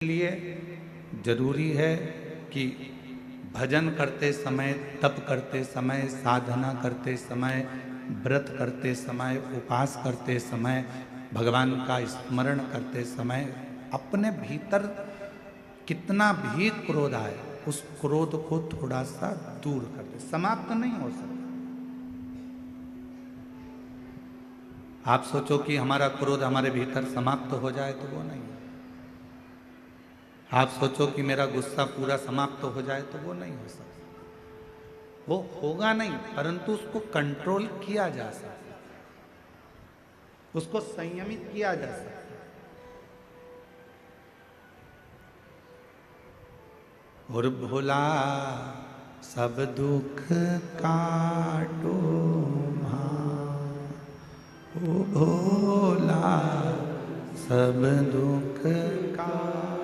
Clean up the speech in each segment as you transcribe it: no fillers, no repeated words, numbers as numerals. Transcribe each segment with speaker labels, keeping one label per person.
Speaker 1: लिए जरूरी है कि भजन करते समय, तप करते समय, साधना करते समय, व्रत करते समय, उपवास करते समय, भगवान का स्मरण करते समय अपने भीतर कितना भी क्रोध आए उस क्रोध को थोड़ा सा दूर कर दे। समाप्त नहीं हो सकता। आप सोचो कि हमारा क्रोध हमारे भीतर समाप्त हो जाए तो वो नहीं। आप सोचो कि मेरा गुस्सा पूरा समाप्त हो जाए तो वो नहीं हो सकता। वो होगा नहीं, परंतु उसको कंट्रोल किया जा सकता, उसको संयमित किया जा सकता। और भोला सब दुख काटो ओ भोला सब दुख काटो।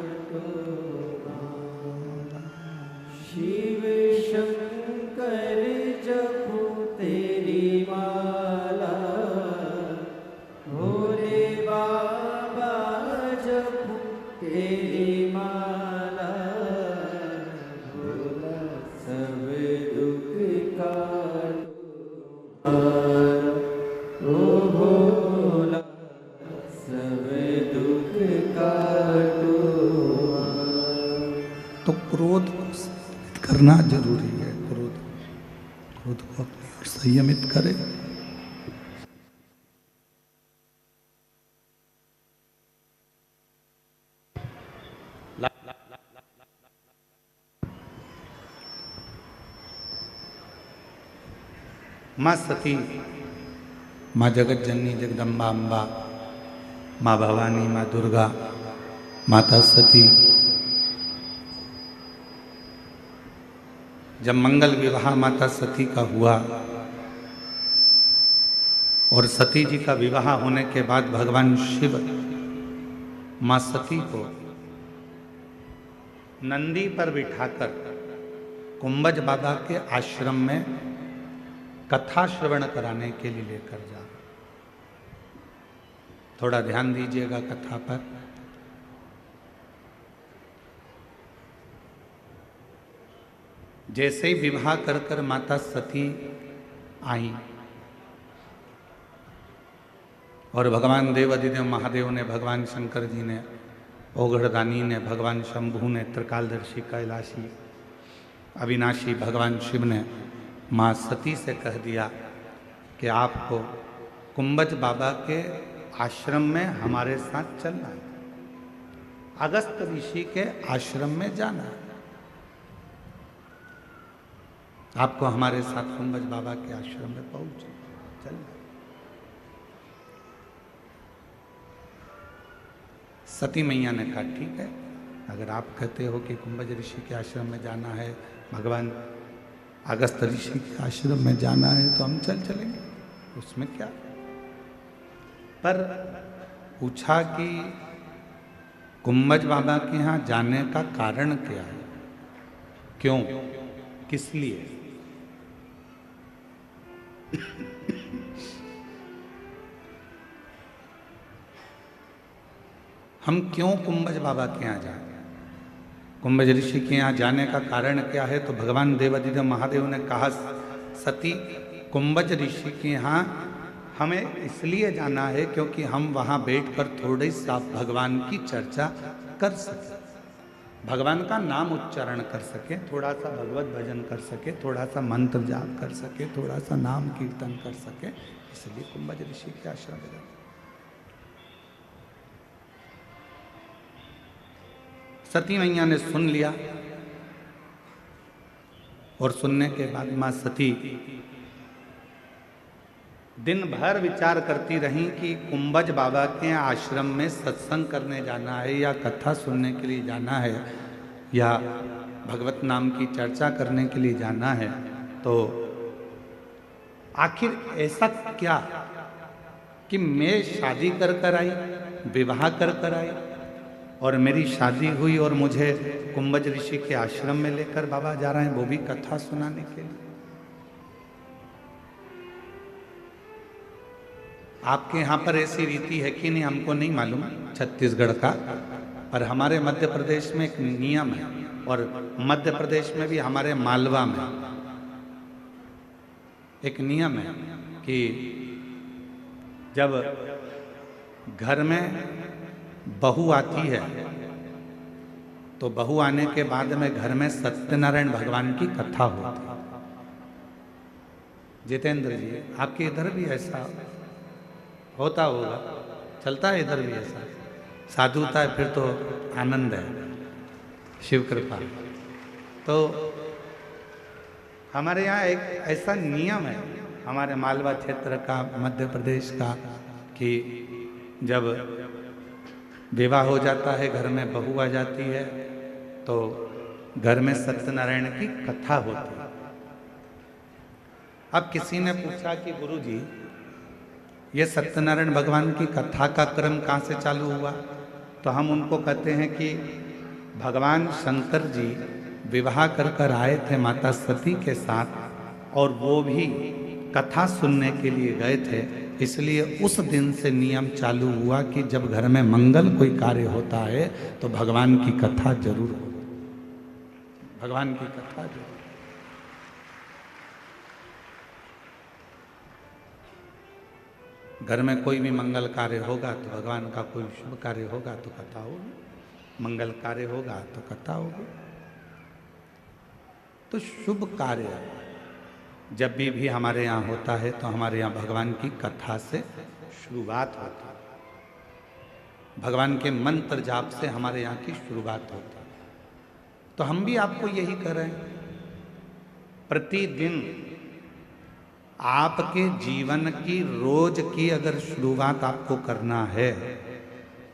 Speaker 2: शिव शंकर जपो तेरी माला, भोले बाबा जपो तेरी माला, भोला सब दुख काटो ओ भोला सब दुख काटो।
Speaker 1: तो क्रोध को संयमित करना जरूरी है। क्रोध को अपनी ओर संयमित करे। माँ सती, माँ जगत जननी जगदम्बा अम्बा, माँ भवानी, माँ दुर्गा, माता सती जब मंगल विवाह माता सती का हुआ और सती जी का विवाह होने के बाद भगवान शिव माँ सती को नंदी पर बिठाकर कुंभज बाबा के आश्रम में कथा श्रवण कराने के लिए लेकर जा। थोड़ा ध्यान दीजिएगा कथा पर। जैसे ही विवाह कर कर माता सती आई और भगवान देव अधिदेव महादेव ने, भगवान शंकर जी ने, ओघड़दानी ने, भगवान शंभू ने, त्रिकालदर्शी कैलाशी अविनाशी भगवान शिव ने माँ सती से कह दिया कि आपको कुंभज बाबा के आश्रम में हमारे साथ चलना है, अगस्त ऋषि के आश्रम में जाना है, आपको हमारे साथ कुंभज बाबा के आश्रम में चलना। सती मैया ने कहा ठीक है, अगर आप कहते हो कि कुंभज ऋषि के आश्रम में जाना है, भगवान अगस्त ऋषि के आश्रम में जाना है, तो हम चलेंगे, उसमें क्या। पर पूछा कि कुंभज बाबा के यहाँ जाने का कारण क्या है, क्यों, किस लिए। हम क्यों कुंभज बाबा के यहाँ जाए, कुंभज ऋषि के यहाँ जाने का कारण क्या है। तो भगवान देवाधिदेव महादेव ने कहा सती, कुंभज ऋषि के यहाँ हमें इसलिए जाना है क्योंकि हम वहाँ बैठकर थोड़ी सा भगवान की चर्चा कर सकें, भगवान का नाम उच्चारण कर सके, थोड़ा सा भगवत भजन कर सके, थोड़ा सा मंत्र जाप कर सके, थोड़ा सा नाम कीर्तन कर सके, इसलिए कुंभज ऋषि के आश्रम में जाते। सती मैया ने सुन लिया और सुनने के बाद मां सती दिन भर विचार करती रही कि कुंभज बाबा के आश्रम में सत्संग करने जाना है या कथा सुनने के लिए जाना है या भगवत नाम की चर्चा करने के लिए जाना है। तो आखिर ऐसा क्या कि मैं शादी कर आई, विवाह कर आई और मेरी शादी हुई और मुझे कुंभज ऋषि के आश्रम में लेकर बाबा जा रहे हैं, वो भी कथा सुनाने के लिए। आपके यहाँ पर ऐसी रीति है कि नहीं हमको नहीं मालूम, छत्तीसगढ़ का पर हमारे मध्य प्रदेश में एक नियम है, और मध्य प्रदेश में भी हमारे मालवा में एक नियम है कि जब घर में बहू आती है तो बहू आने के बाद में घर में सत्यनारायण भगवान की कथा होती है। जितेंद्र जी, आपके इधर भी ऐसा होता होगा, चलता है इधर भी ऐसा? साधुता है फिर तो आनंद है, शिव कृपा। तो हमारे यहाँ एक ऐसा नियम है हमारे मालवा क्षेत्र का, मध्य प्रदेश का, कि जब विवाह हो जाता है, घर में बहू आ जाती है, तो घर में सत्यनारायण की कथा होती है। अब किसी ने पूछा कि गुरुजी, ये सत्यनारायण भगवान की कथा का क्रम कहाँ से चालू हुआ? तो हम उनको कहते हैं कि भगवान शंकर जी विवाह कर आए थे माता सती के साथ, और वो भी कथा सुनने के लिए गए थे। इसलिए उस दिन से नियम चालू हुआ कि जब घर में मंगल कोई कार्य होता है तो भगवान की कथा जरूर हो, भगवान की कथा जरूर। घर में कोई भी मंगल कार्य होगा तो भगवान का कोई शुभ कार्य होगा तो कथा होगी, मंगल कार्य होगा तो कथा होगी। तो शुभ कार्य जब भी हमारे यहाँ होता है तो हमारे यहाँ भगवान की कथा से शुरुआत होती है, भगवान के मंत्र जाप से हमारे यहाँ की शुरुआत होती है। तो हम भी आपको यही कर रहे हैं, प्रतिदिन आपके जीवन की रोज की अगर शुरुआत आपको करना है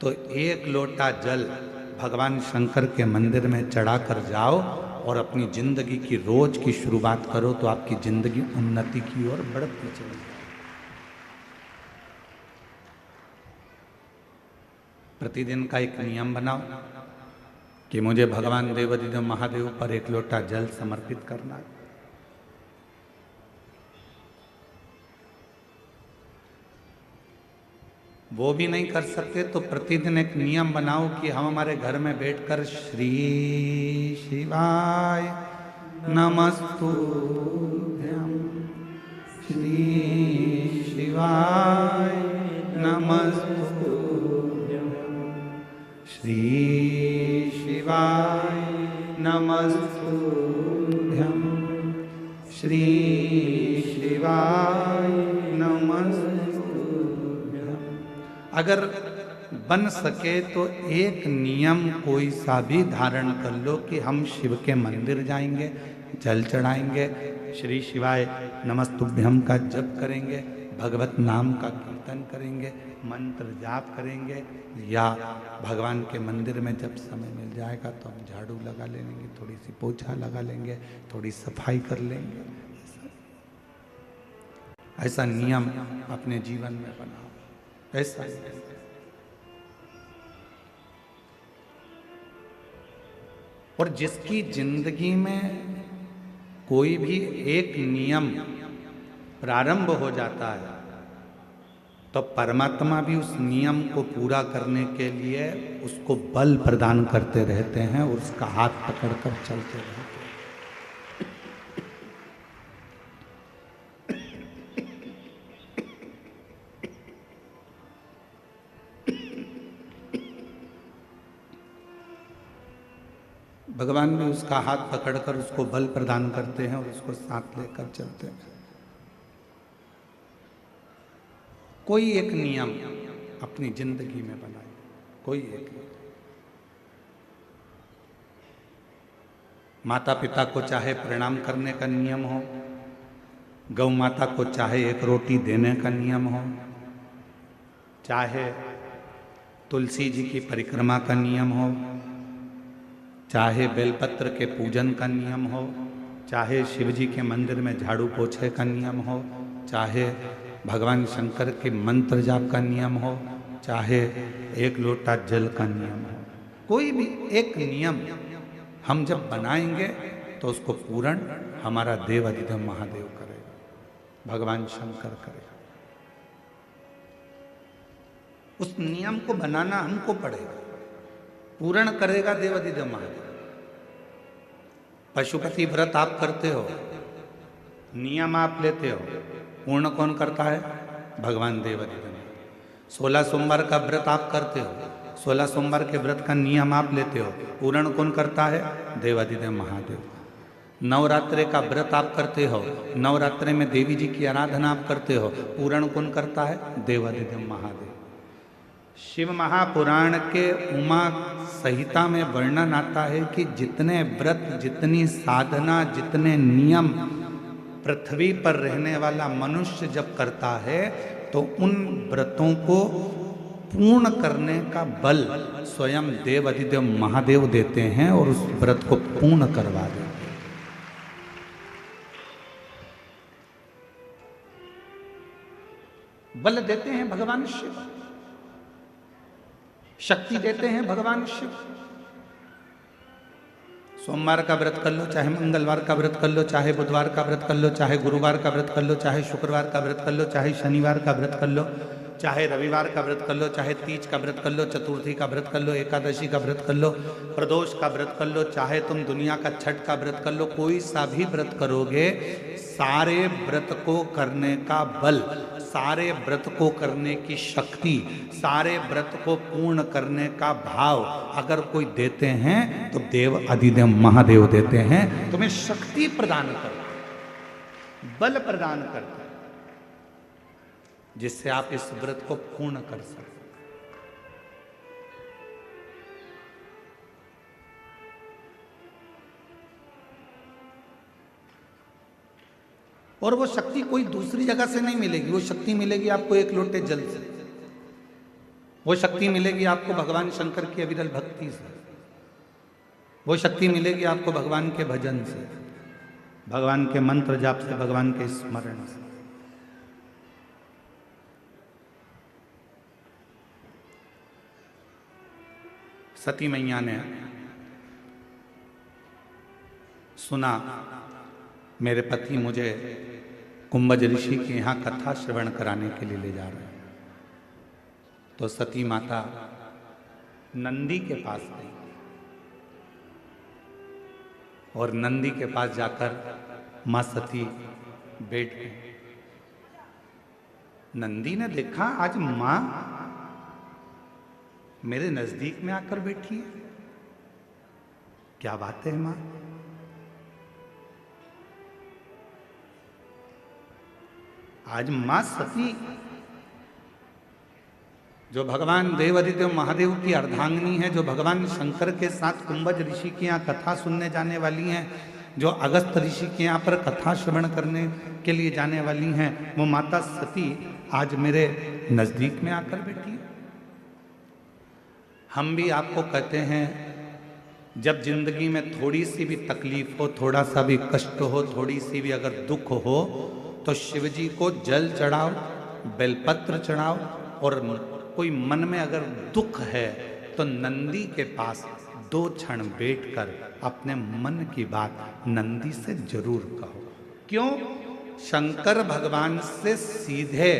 Speaker 1: तो एक लोटा जल भगवान शंकर के मंदिर में चढ़ा कर जाओ और अपनी जिंदगी की रोज की शुरुआत करो, तो आपकी जिंदगी उन्नति की ओर बढ़ती चली जाए। प्रतिदिन का एक नियम बनाओ कि मुझे भगवान देवाधिदेव महादेव पर एक लोटा जल समर्पित करना है। वो भी नहीं कर सकते तो प्रतिदिन एक नियम बनाओ कि हम हमारे घर में बैठकर श्री शिवाय नमस्तुभ्यं, श्री शिवाय नमस्तुभ्यं, श्री शिवाय नमस्तुभ्यं, श्री शिवाय नमस्तुभ्यं। अगर बन सके तो एक नियम कोई सा भी धारण कर लो कि हम शिव के मंदिर जाएंगे, जल चढ़ाएंगे, श्री शिवाय नमस्तुभ्यम का जप करेंगे, भगवत नाम का कीर्तन करेंगे, मंत्र जाप करेंगे, या भगवान के मंदिर में जब समय मिल जाएगा तो हम झाड़ू लगा लेंगे, थोड़ी सी पोछा लगा लेंगे, थोड़ी सफाई कर लेंगे। ऐसा नियम अपने जीवन में बनाओ। ऐसा और जिसकी जिंदगी में कोई भी एक नियम प्रारंभ हो जाता है तो परमात्मा भी उस नियम को पूरा करने के लिए उसको बल प्रदान करते रहते हैं और उसका हाथ पकड़कर चलते रहते हैं। भगवान भी उसका हाथ पकड़कर उसको बल प्रदान करते हैं और उसको साथ लेकर चलते हैं। कोई एक नियम अपनी जिंदगी में बनाए, कोई एक। माता पिता को चाहे प्रणाम करने का नियम हो, गौ माता को चाहे एक रोटी देने का नियम हो, चाहे तुलसी जी की परिक्रमा का नियम हो, चाहे बेलपत्र के पूजन का नियम हो, चाहे शिव जी के मंदिर में झाड़ू पोछे का नियम हो, चाहे भगवान शंकर के मंत्र जाप का नियम हो, चाहे एक लोटा जल का नियम हो, कोई भी एक नियम हम जब बनाएंगे तो उसको पूर्ण हमारा देव अधिदेव महादेव करेगा, भगवान शंकर करेगा। उस नियम को बनाना हमको पड़ेगा, पूर्ण करेगा देवाधिदेव महादेव। पशुपति व्रत आप करते हो, नियम आप लेते हो, पूर्ण कौन करता है? भगवान देवाधिदेव। 16 सोमवार का व्रत आप करते हो, 16 सोमवार के व्रत का नियम आप लेते हो, पूर्ण कौन करता है? देवाधिदेव महादेव। नवरात्रे का व्रत आप करते हो, नवरात्रे में देवी जी की आराधना आप करते हो, पूर्ण कौन करता है? देवाधिदेव महादेव। शिव महापुराण के उमा संहिता में वर्णन आता है कि जितने व्रत, जितनी साधना, जितने नियम पृथ्वी पर रहने वाला मनुष्य जब करता है तो उन व्रतों को पूर्ण करने का बल स्वयं देवाधिदेव महादेव देते हैं और उस व्रत को पूर्ण करवा देते हैं। बल देते हैं भगवान शिव, शक्ति देते हैं भगवान शिव। सोमवार का व्रत कर लो, चाहे मंगलवार का व्रत कर लो, चाहे बुधवार का व्रत कर लो, चाहे गुरुवार का व्रत कर लो, चाहे शुक्रवार का व्रत कर लो, चाहे शनिवार का व्रत कर लो, चाहे रविवार का व्रत कर लो, चाहे तीज का व्रत कर लो, चतुर्थी का व्रत कर लो, एकादशी का व्रत कर लो, प्रदोष का व्रत कर लो, चाहे तुम दुनिया का छठ का व्रत कर लो, कोई सा भी व्रत करोगे, सारे व्रत को करने का बल, सारे व्रत को करने की शक्ति, सारे व्रत को पूर्ण करने का भाव अगर कोई देते हैं तो देव अधिदेव महादेव देते हैं। तुम्हें शक्ति प्रदान करते, बल प्रदान करते, जिससे आप इस व्रत को पूर्ण कर सकते। और वो शक्ति कोई दूसरी जगह से नहीं मिलेगी, वो शक्ति मिलेगी आपको एक लोटे जल से, वो शक्ति मिलेगी आपको भगवान शंकर की अविरल भक्ति से, वो शक्ति मिलेगी आपको भगवान के भजन से, भगवान के मंत्र जाप से, भगवान के स्मरण से। सती मैया ने सुना मेरे पति मुझे कुंभज ऋषि के यहाँ कथा श्रवण कराने के लिए ले जा रहे हैं, तो सती माता नंदी के पास गई और नंदी के पास जाकर मां सती बैठ गई। नंदी ने देखा आज मां मेरे नजदीक में आकर बैठी है, क्या बात है मां? आज मां सती जो भगवान देवाधिदेव महादेव की अर्धांगिनी है, जो भगवान शंकर के साथ कुंभज ऋषि के यहाँ कथा सुनने जाने वाली हैं, जो अगस्त ऋषि के यहाँ पर कथा श्रवण करने के लिए जाने वाली हैं, वो माता सती आज मेरे नजदीक में आकर बैठी है। हम भी आपको कहते हैं, जब जिंदगी में थोड़ी सी भी तकलीफ हो, थोड़ा सा भी कष्ट हो, थोड़ी सी भी अगर दुख हो, तो शिव जी को जल चढ़ाओ, बेलपत्र चढ़ाओ, और कोई मन में अगर दुख है तो नंदी के पास 2 क्षण बैठकर अपने मन की बात नंदी से जरूर कहो। क्यों? शंकर भगवान से सीधे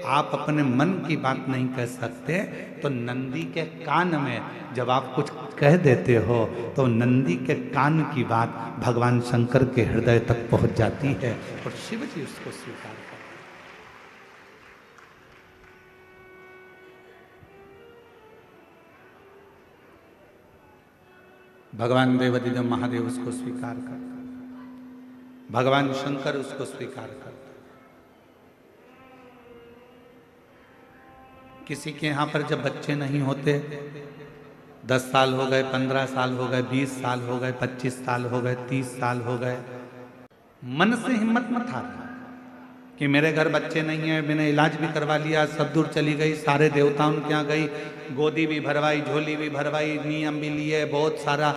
Speaker 1: आप अपने मन की बात नहीं कह सकते, तो नंदी के कान में जब आप कुछ कह देते हो तो नंदी के कान की बात भगवान शंकर के हृदय तक पहुंच जाती है और शिव जी उसको स्वीकार करते हैं। भगवान देवाधिदेव महादेव उसको स्वीकार करते, भगवान शंकर उसको स्वीकार करते। किसी के यहाँ पर जब बच्चे नहीं होते, 10 साल हो गए, 15 साल हो गए, 20 साल हो गए, 25 साल हो गए, 30 साल हो गए, मन से हिम्मत मत हारना कि मेरे घर बच्चे नहीं है, मैंने इलाज भी करवा लिया, सब दूर चली गई, सारे देवताओं के यहाँ गई, गोदी भी भरवाई, झोली भी भरवाई, नियम भी लिए, बहुत सारा,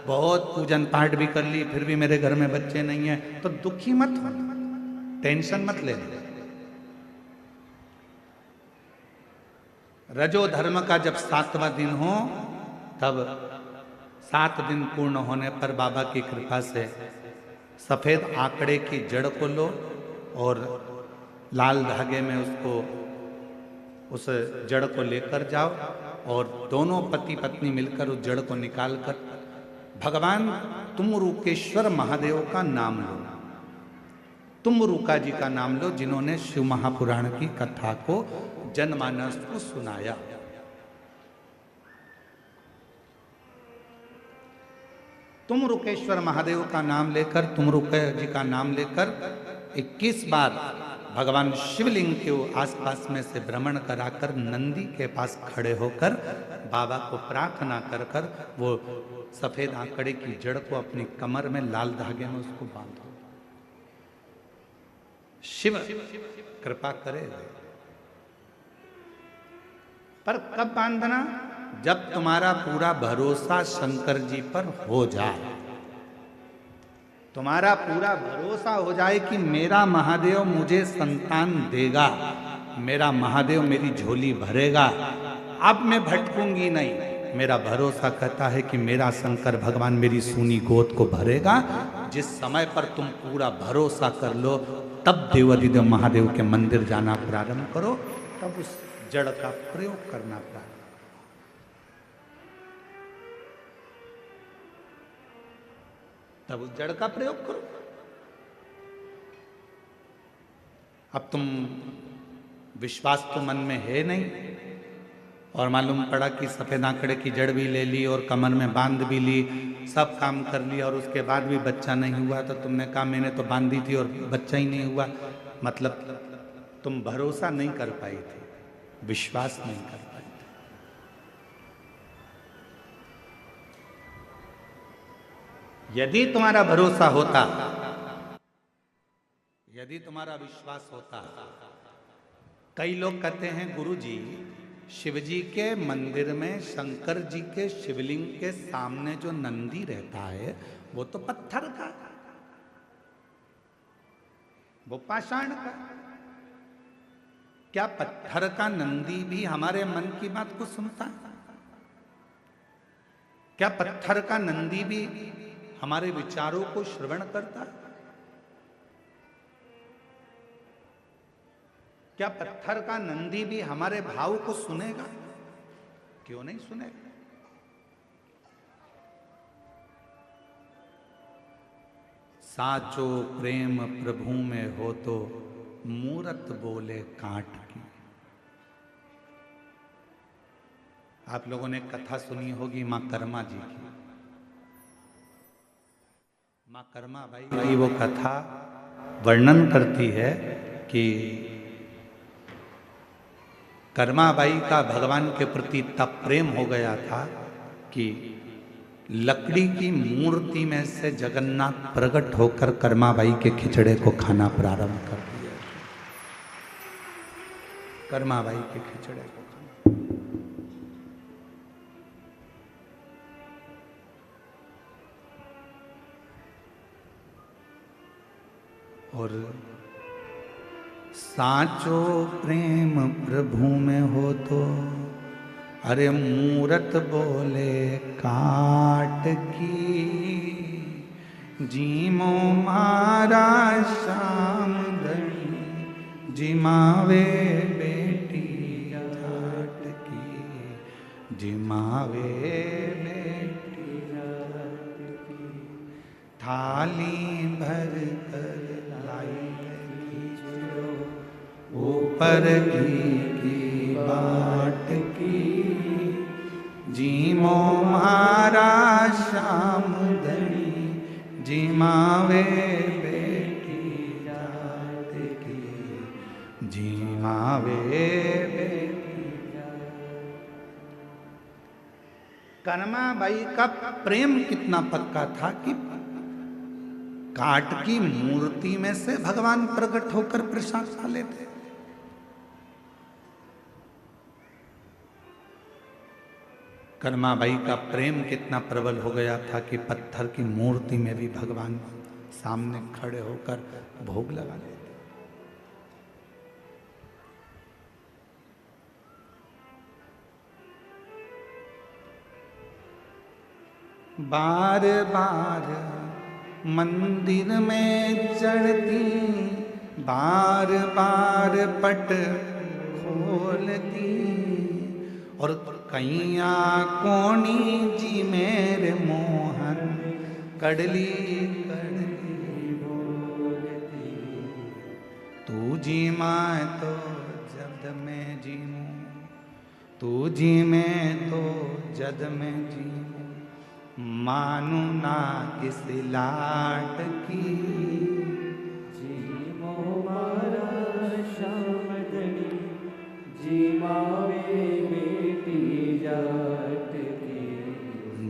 Speaker 1: बहुत पूजन पाठ भी कर ली, फिर भी मेरे घर में बच्चे नहीं है, तो दुखी मत हो, टेंशन मत ले। रजो धर्म का जब 7वां दिन हो, तब 7 दिन पूर्ण होने पर बाबा की कृपा से सफेद आंकड़े की जड़ को लो और लाल धागे में उसको, उस जड़ को लेकर जाओ और दोनों पति पत्नी मिलकर उस जड़ को निकालकर भगवान तुमरुकेश्वर महादेव का नाम लो, तुमरुका जी का नाम लो, जिन्होंने शिव महापुराण की कथा को जनमानस को सुनाया। तुमरुकेश्वर महादेव का नाम लेकर, तुमरुका जी का नाम लेकर 21 बार भगवान शिवलिंग के आसपास में से भ्रमण कराकर नंदी के पास खड़े होकर बाबा को प्रार्थना कर कर वो सफेद आंकड़े की जड़ को अपनी कमर में लाल धागे में उसको बांधो। शिव कृपा करेगा। पर कब बांधना? जब तुम्हारा पूरा भरोसा शंकर जी पर हो जाए, तुम्हारा पूरा भरोसा हो जाए कि मेरा महादेव मुझे संतान देगा, मेरा महादेव मेरी झोली भरेगा, अब मैं भटकूंगी नहीं। मेरा भरोसा कहता है कि मेरा शंकर भगवान मेरी सूनी गोद को भरेगा। जिस समय पर तुम पूरा भरोसा कर लो, तब देवाधिदेव महादेव के मंदिर जाना प्रारंभ करो, तब उस जड़ का प्रयोग करना प्रारंभ। तब उस जड़ का प्रयोग करो। अब तुम विश्वास तो मन में है नहीं, और मालूम पड़ा कि सफेद आंकड़े की जड़ भी ले ली और कमर में बांध भी ली, सब काम कर लिया, और उसके बाद भी बच्चा नहीं हुआ। तो तुमने कहा मैंने तो बांधी थी और बच्चा ही नहीं हुआ। मतलब तुम भरोसा नहीं कर पाई थी, विश्वास नहीं कर पाई थी। यदि तुम्हारा भरोसा होता, यदि तुम्हारा विश्वास होता। कई लोग कहते हैं गुरु जी, शिव जी के मंदिर में शंकर जी के शिवलिंग के सामने जो नंदी रहता है वो तो पत्थर का, वो पाषाण का। क्या पत्थर का नंदी भी हमारे मन की बात को सुनता है? क्या पत्थर का नंदी भी हमारे विचारों को श्रवण करता है? क्या पत्थर का नंदी भी हमारे भाव को सुनेगा? क्यों नहीं सुनेगा? साचो प्रेम प्रभु में हो तो मूरत बोले काट की। आप लोगों ने कथा सुनी होगी मां कर्मा जी की। मां कर्मा बाई वो कथा वर्णन करती है कि कर्माबाई का भगवान के प्रति इतना प्रेम हो गया था कि लकड़ी की मूर्ति में से जगन्नाथ प्रकट होकर कर्माबाई के खिचड़े को खाना प्रारंभ कर दिया। कर्माबाई के खिचड़े को और साचो प्रेम प्रभु में हो तो, अरे मूरत बोले काट की, जीमो मारा श्याम धनी, जिमावे बेटी जाट की, जिमावे बेटी जाट की। थाली भर कर लाई ऊपर की बाट की, जीमो मारा श्याम धनी, जिमावे बेटी जात की, जिमावे बेटी जात। कर्माबाई का प्रेम कितना पक्का था कि काट की मूर्ति में से भगवान प्रकट होकर प्रसाद खा लेते। कर्माबाई का प्रेम कितना प्रबल हो गया था कि पत्थर की मूर्ति में भी भगवान सामने खड़े होकर भोग लगा लेते। बार बार मंदिर में चढ़ती, बार बार पट खोलती, और कैया कोणी जी मेरे मोहन कड़ली
Speaker 2: कड़ली बोलती,
Speaker 1: तू जी माए तो जद में जीमू, तू जी में तो जद में जीमू, मानू ना किस लाट की।
Speaker 2: जी मोमारा श्यामदनी, जी मावे बेटी जाट की,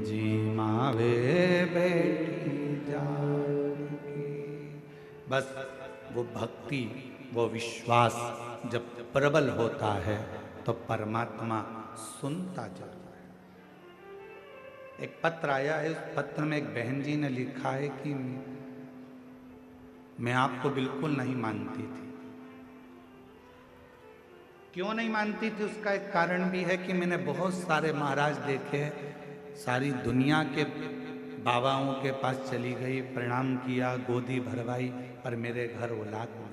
Speaker 1: जी मावे बेटी जाट की। बस वो भक्ति, वो विश्वास जब प्रबल होता है तो परमात्मा सुनता जरूर है। एक पत्र आया है, उस पत्र में एक बहन जी ने लिखा है कि मैं आपको बिल्कुल नहीं मानती थी। क्यों नहीं मानती थी उसका एक कारण भी है कि मैंने बहुत सारे महाराज देखे, सारी दुनिया के बाबाओं के पास चली गई, प्रणाम किया, गोदी भरवाई, पर मेरे घर औलाद नहीं।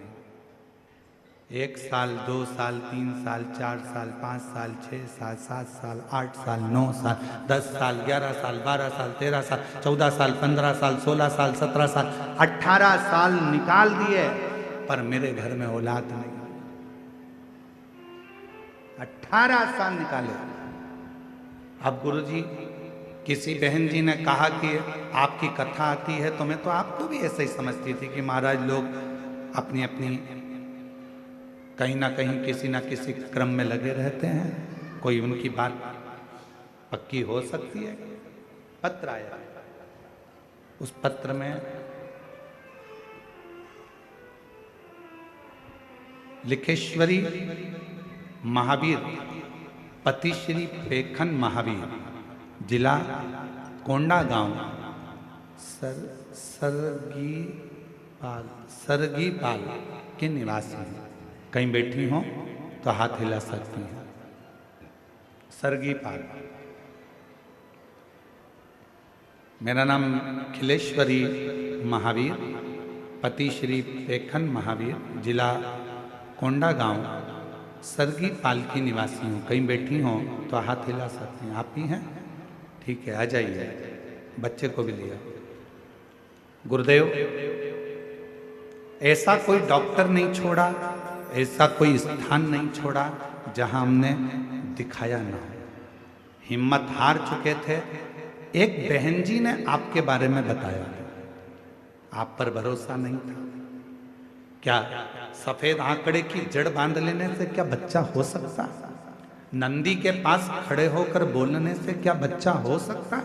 Speaker 1: 1 साल, 2 साल, 3 साल, 4 साल, 5 साल, 6 साल, 7 साल, 8 साल, 9 साल, 10 साल, 11 साल, 12 साल, 13 साल, 14 साल, 15 साल, 16 साल, 17 साल, 18 साल निकाल दिए, पर मेरे घर में औलाद नहीं। 18 साल निकाले। अब गुरुजी, किसी बहन जी ने कहा कि आपकी कथा आती है, तो मैं तो आपको भी ऐसे ही समझती थी कि महाराज लोग अपनी अपनी कहीं ना कहीं किसी ना किसी क्रम में लगे रहते हैं, कोई उनकी बात पक्की हो सकती है। पत्र आया, उस पत्र में लिखेश्वरी महावीर पति श्री पेखन महावीर, जिला कोंडा गांव, सरगीपाल के निवासी हैं। कहीं बैठी हो तो हाथ हिला सकती हैं। सरगीपाल। मेरा नाम खिलेश्वरी महावीर पति श्री पेखन महावीर, जिला कोंडा गांव, सरगीपाल की निवासी हूँ। कहीं बैठी हो तो हाथ हिला सकती हैं। आप ही हैं? ठीक है, आ जाइए। बच्चे को भी लिया। गुरुदेव, ऐसा कोई डॉक्टर नहीं छोड़ा, ऐसा कोई स्थान नहीं छोड़ा जहां हमने दिखाया ना हो। हिम्मत हार चुके थे। एक बहन जी ने आपके बारे में बताया, आप पर भरोसा नहीं था। क्या सफेद आंकड़े की जड़ बांध लेने से क्या बच्चा हो सकता? नंदी के पास खड़े होकर बोलने से क्या बच्चा हो सकता?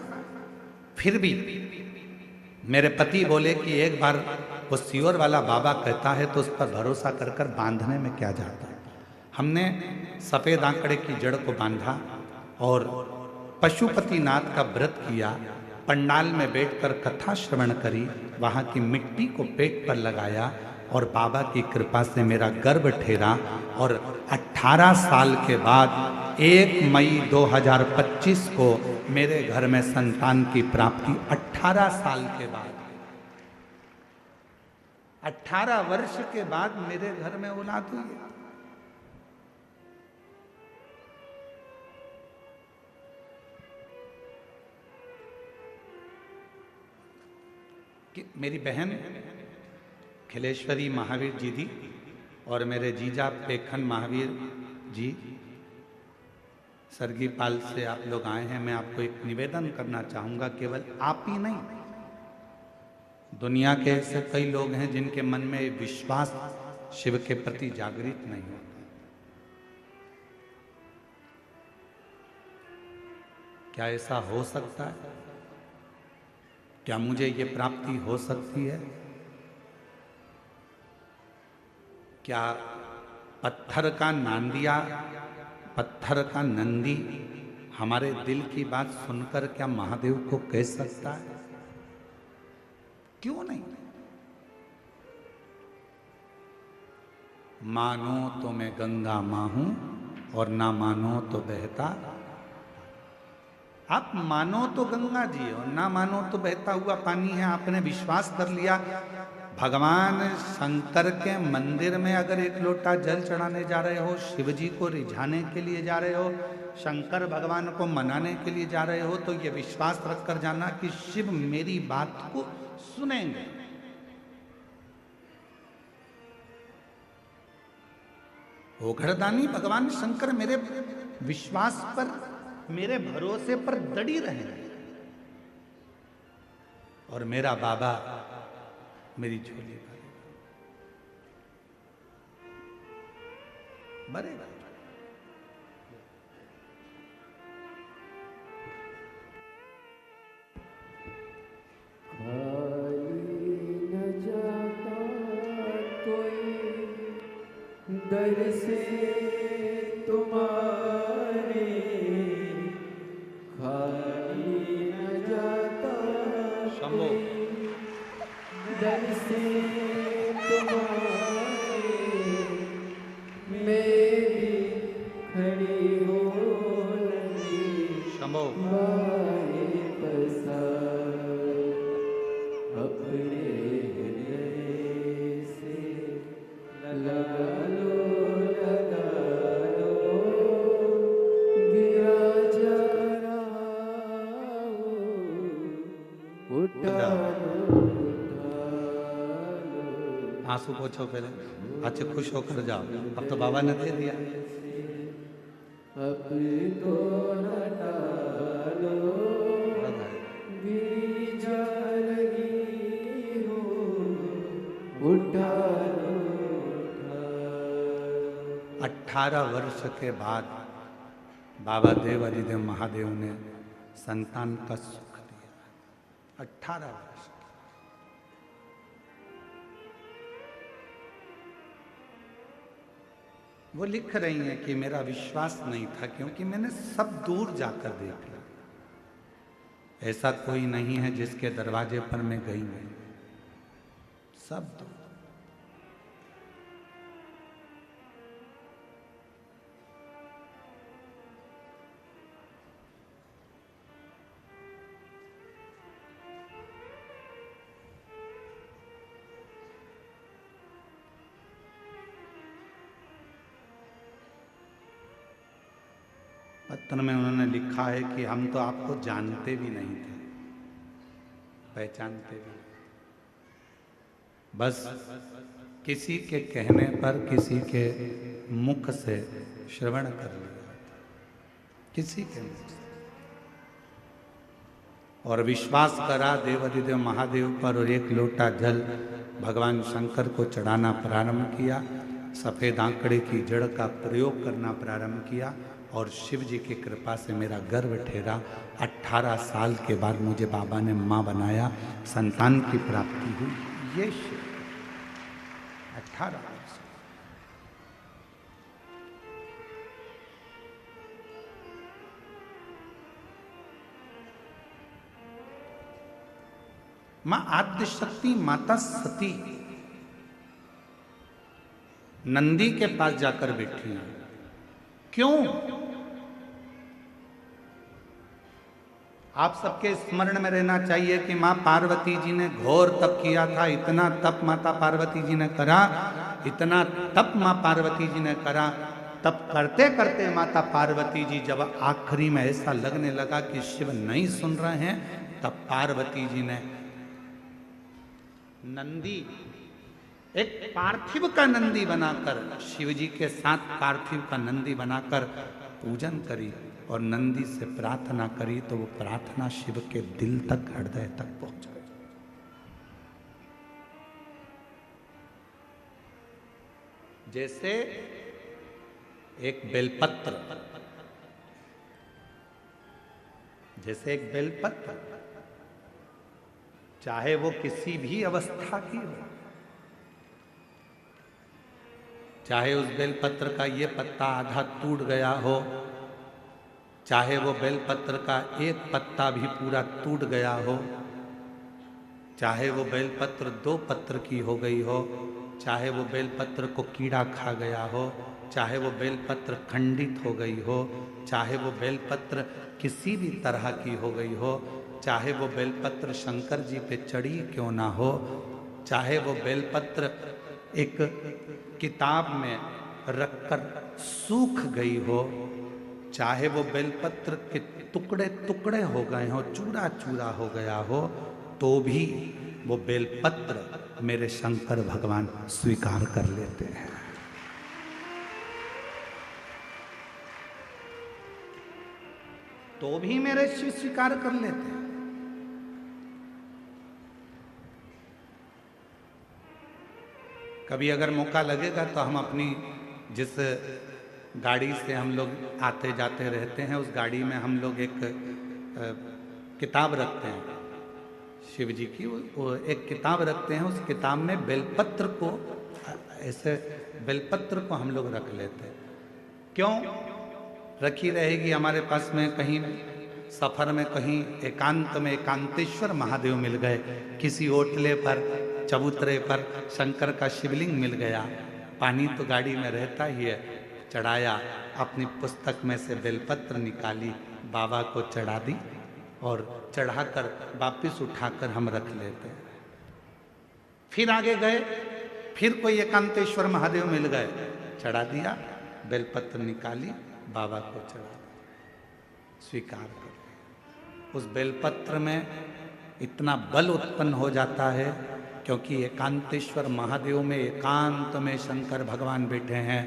Speaker 1: फिर भी मेरे पति बोले कि एक बार वो सियोर वाला बाबा कहता है तो उस पर भरोसा कर कर बांधने में क्या जाता है। हमने सफेद आंकड़े की जड़ को बांधा और पशुपतिनाथ का व्रत किया, पंडाल में बैठकर कथा श्रवण करी, वहाँ की मिट्टी को पेट पर लगाया और बाबा की कृपा से मेरा गर्भ ठहरा। और 18 साल के बाद 1 मई 2025 को मेरे घर में संतान की प्राप्ति। 18 साल के बाद, 18 वर्ष के बाद मेरे घर में औलाद हुई है। कि मेरी बहन खिलेश्वरी महावीर जी दी और मेरे जीजा पेखन महावीर जी सरगीपाल से आप लोग आए हैं। मैं आपको एक निवेदन करना चाहूँगा, केवल आप ही नहीं, दुनिया के ऐसे कई लोग हैं जिनके मन में विश्वास शिव के प्रति जागृत नहीं होता। क्या ऐसा हो सकता है? क्या मुझे ये प्राप्ति हो सकती है? क्या पत्थर का नांदिया, पत्थर का नंदी हमारे दिल की बात सुनकर क्या महादेव को कह सकता है? क्यों नहीं? मानो तो मैं गंगा मां हूं और ना मानो तो बहता। आप मानो तो गंगा जी और ना मानो तो बहता हुआ पानी है। आपने विश्वास कर लिया, भगवान शंकर के मंदिर में अगर एक लोटा जल चढ़ाने जा रहे हो, शिव जी को रिझाने के लिए जा रहे हो, शंकर भगवान को मनाने के लिए जा रहे हो, तो ये विश्वास रखकर जाना कि शिव मेरी बात को सुनेंगे। ओघड़दानी भगवान शंकर मेरे विश्वास पर, मेरे भरोसे पर दड़ी रहेंगे और मेरा बाबा मेरी झोली भरेगा।
Speaker 2: दर से तुम्हारे खाली न जाता
Speaker 1: शंभो।
Speaker 2: दर से तुम्हारे मैं भी खड़ी हो
Speaker 1: शंभो।
Speaker 2: बसा अपने हृदय से लगा
Speaker 1: आंसू पोछो पहले, अच्छे खुश होकर जाओ, अब तो बाबा ने दे दिया।
Speaker 2: अब तो उठा
Speaker 1: 18 वर्ष के बाद बाबा देव आदिदेव महादेव ने संतान का सुख दिया। 18 वर्ष। वो लिख रही हैं कि मेरा विश्वास नहीं था क्योंकि मैंने सब दूर जाकर देख लिया, ऐसा कोई नहीं है जिसके दरवाजे पर मैं गई नहीं, सब दूर। पत्र में उन्होंने लिखा है कि हम तो आपको जानते भी नहीं थे, पहचानते भी, बस किसी के कहने पर, किसी के मुख से श्रवण कर लिया, किसी के मुख से, और विश्वास करा देवाधिदेव महादेव पर और एक लोटा जल भगवान शंकर को चढ़ाना प्रारंभ किया, सफ़ेद आंकड़े की जड़ का प्रयोग करना प्रारंभ किया और शिव जी की कृपा से मेरा गर्भ ठहरा। 18 साल के बाद मुझे बाबा ने माँ बनाया, संतान की प्राप्ति हुई। ये शिव 18 वर्ष। माँ आद्यशक्ति माता सती नंदी के पास जाकर बैठी हैं। क्यों? आप सबके स्मरण में रहना चाहिए कि माँ पार्वती जी ने घोर तप किया था। इतना तप माता पार्वती जी ने करा, इतना तप माँ पार्वती जी ने करा। तप करते करते माता पार्वती जी जब आखिरी में ऐसा लगने लगा कि शिव नहीं सुन रहे हैं, तब पार्वती जी ने नंदी, एक पार्थिव का नंदी बनाकर, शिव जी के साथ पार्थिव का नंदी बनाकर पूजन करी और नंदी से प्रार्थना करी, तो वो प्रार्थना शिव के दिल तक, हृदय तक पहुंचा। जैसे एक बेलपत्र, जैसे एक बेलपत्र, चाहे वो किसी भी अवस्था की हो, चाहे उस बेलपत्र का ये पत्ता आधा टूट गया हो, चाहे वो बेलपत्र का एक पत्ता भी पूरा टूट गया हो, चाहे वो बेलपत्र 2 पत्र की हो गई हो, चाहे वो बेलपत्र को कीड़ा खा गया हो, चाहे वो बेलपत्र खंडित हो गई हो, चाहे वो बेलपत्र किसी भी तरह की हो गई हो, चाहे वो बेलपत्र शंकर जी पे चढ़ी क्यों ना हो, चाहे वो बेलपत्र एक किताब में रखकर सूख गई हो, चाहे वो बेलपत्र के टुकड़े टुकड़े हो गए हो, चूरा चूरा हो गया हो, तो भी वो बेलपत्र मेरे शंकर भगवान स्वीकार कर लेते हैं। तो भी मेरे शिव स्वीकार कर लेते हैं। कभी अगर मौका लगेगा तो हम अपनी जिस गाड़ी से हम लोग आते जाते रहते हैं, उस गाड़ी में हम लोग एक किताब रखते हैं शिव जी की, वो एक किताब रखते हैं। उस किताब में बेलपत्र को, ऐसे बेलपत्र को हम लोग रख लेते हैं। क्यों रखी रहेगी? हमारे पास में कहीं सफर में कहीं एकांत में एकांतेश्वर महादेव मिल गए, किसी ओटले पर चबूतरे पर शंकर का शिवलिंग मिल गया, पानी तो गाड़ी में रहता ही है, चढ़ाया, अपनी पुस्तक में से बेलपत्र निकाली, बाबा को चढ़ा दी और चढ़ाकर वापिस उठाकर हम रख लेते हैं। फिर आगे गए, फिर कोई एकांतेश्वर महादेव मिल गए, चढ़ा दिया, बेलपत्र निकाली, बाबा को चढ़ा दिया, स्वीकार कर। उस बेलपत्र में इतना बल उत्पन्न हो जाता है, क्योंकि एकांतेश्वर महादेव में एकांत में शंकर भगवान बैठे हैं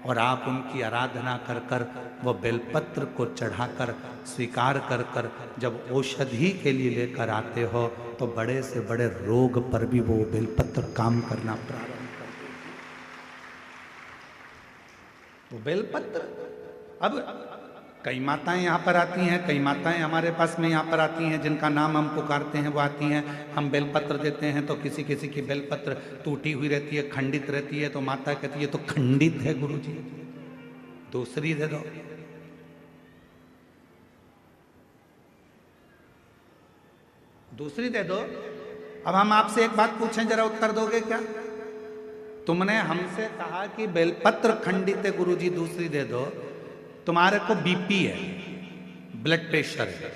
Speaker 1: और आप उनकी आराधना कर कर वो बेलपत्र को चढ़ाकर स्वीकार कर कर जब औषधि के लिए लेकर आते हो, तो बड़े से बड़े रोग पर भी वो बेलपत्र काम करना प्रारंभ कर देती है। वो बेलपत्र, अब कई माताएं यहाँ पर आती हैं, कई माताएं हमारे पास में यहाँ पर आती हैं, जिनका नाम हम पुकारते हैं वो आती हैं, हम बेलपत्र देते हैं तो किसी किसी की बेलपत्र टूटी हुई रहती है, खंडित रहती है, तो माता कहती है तो खंडित है गुरुजी, दूसरी दे दो। दूसरी दे दो। अब हम आपसे एक बात पूछें, जरा उत्तर दोगे क्या? तुमने हमसे कहा कि बेलपत्र खंडित है गुरुजी, दूसरी दे दो। तुम्हारे को बीपी है, ब्लड प्रेशर है,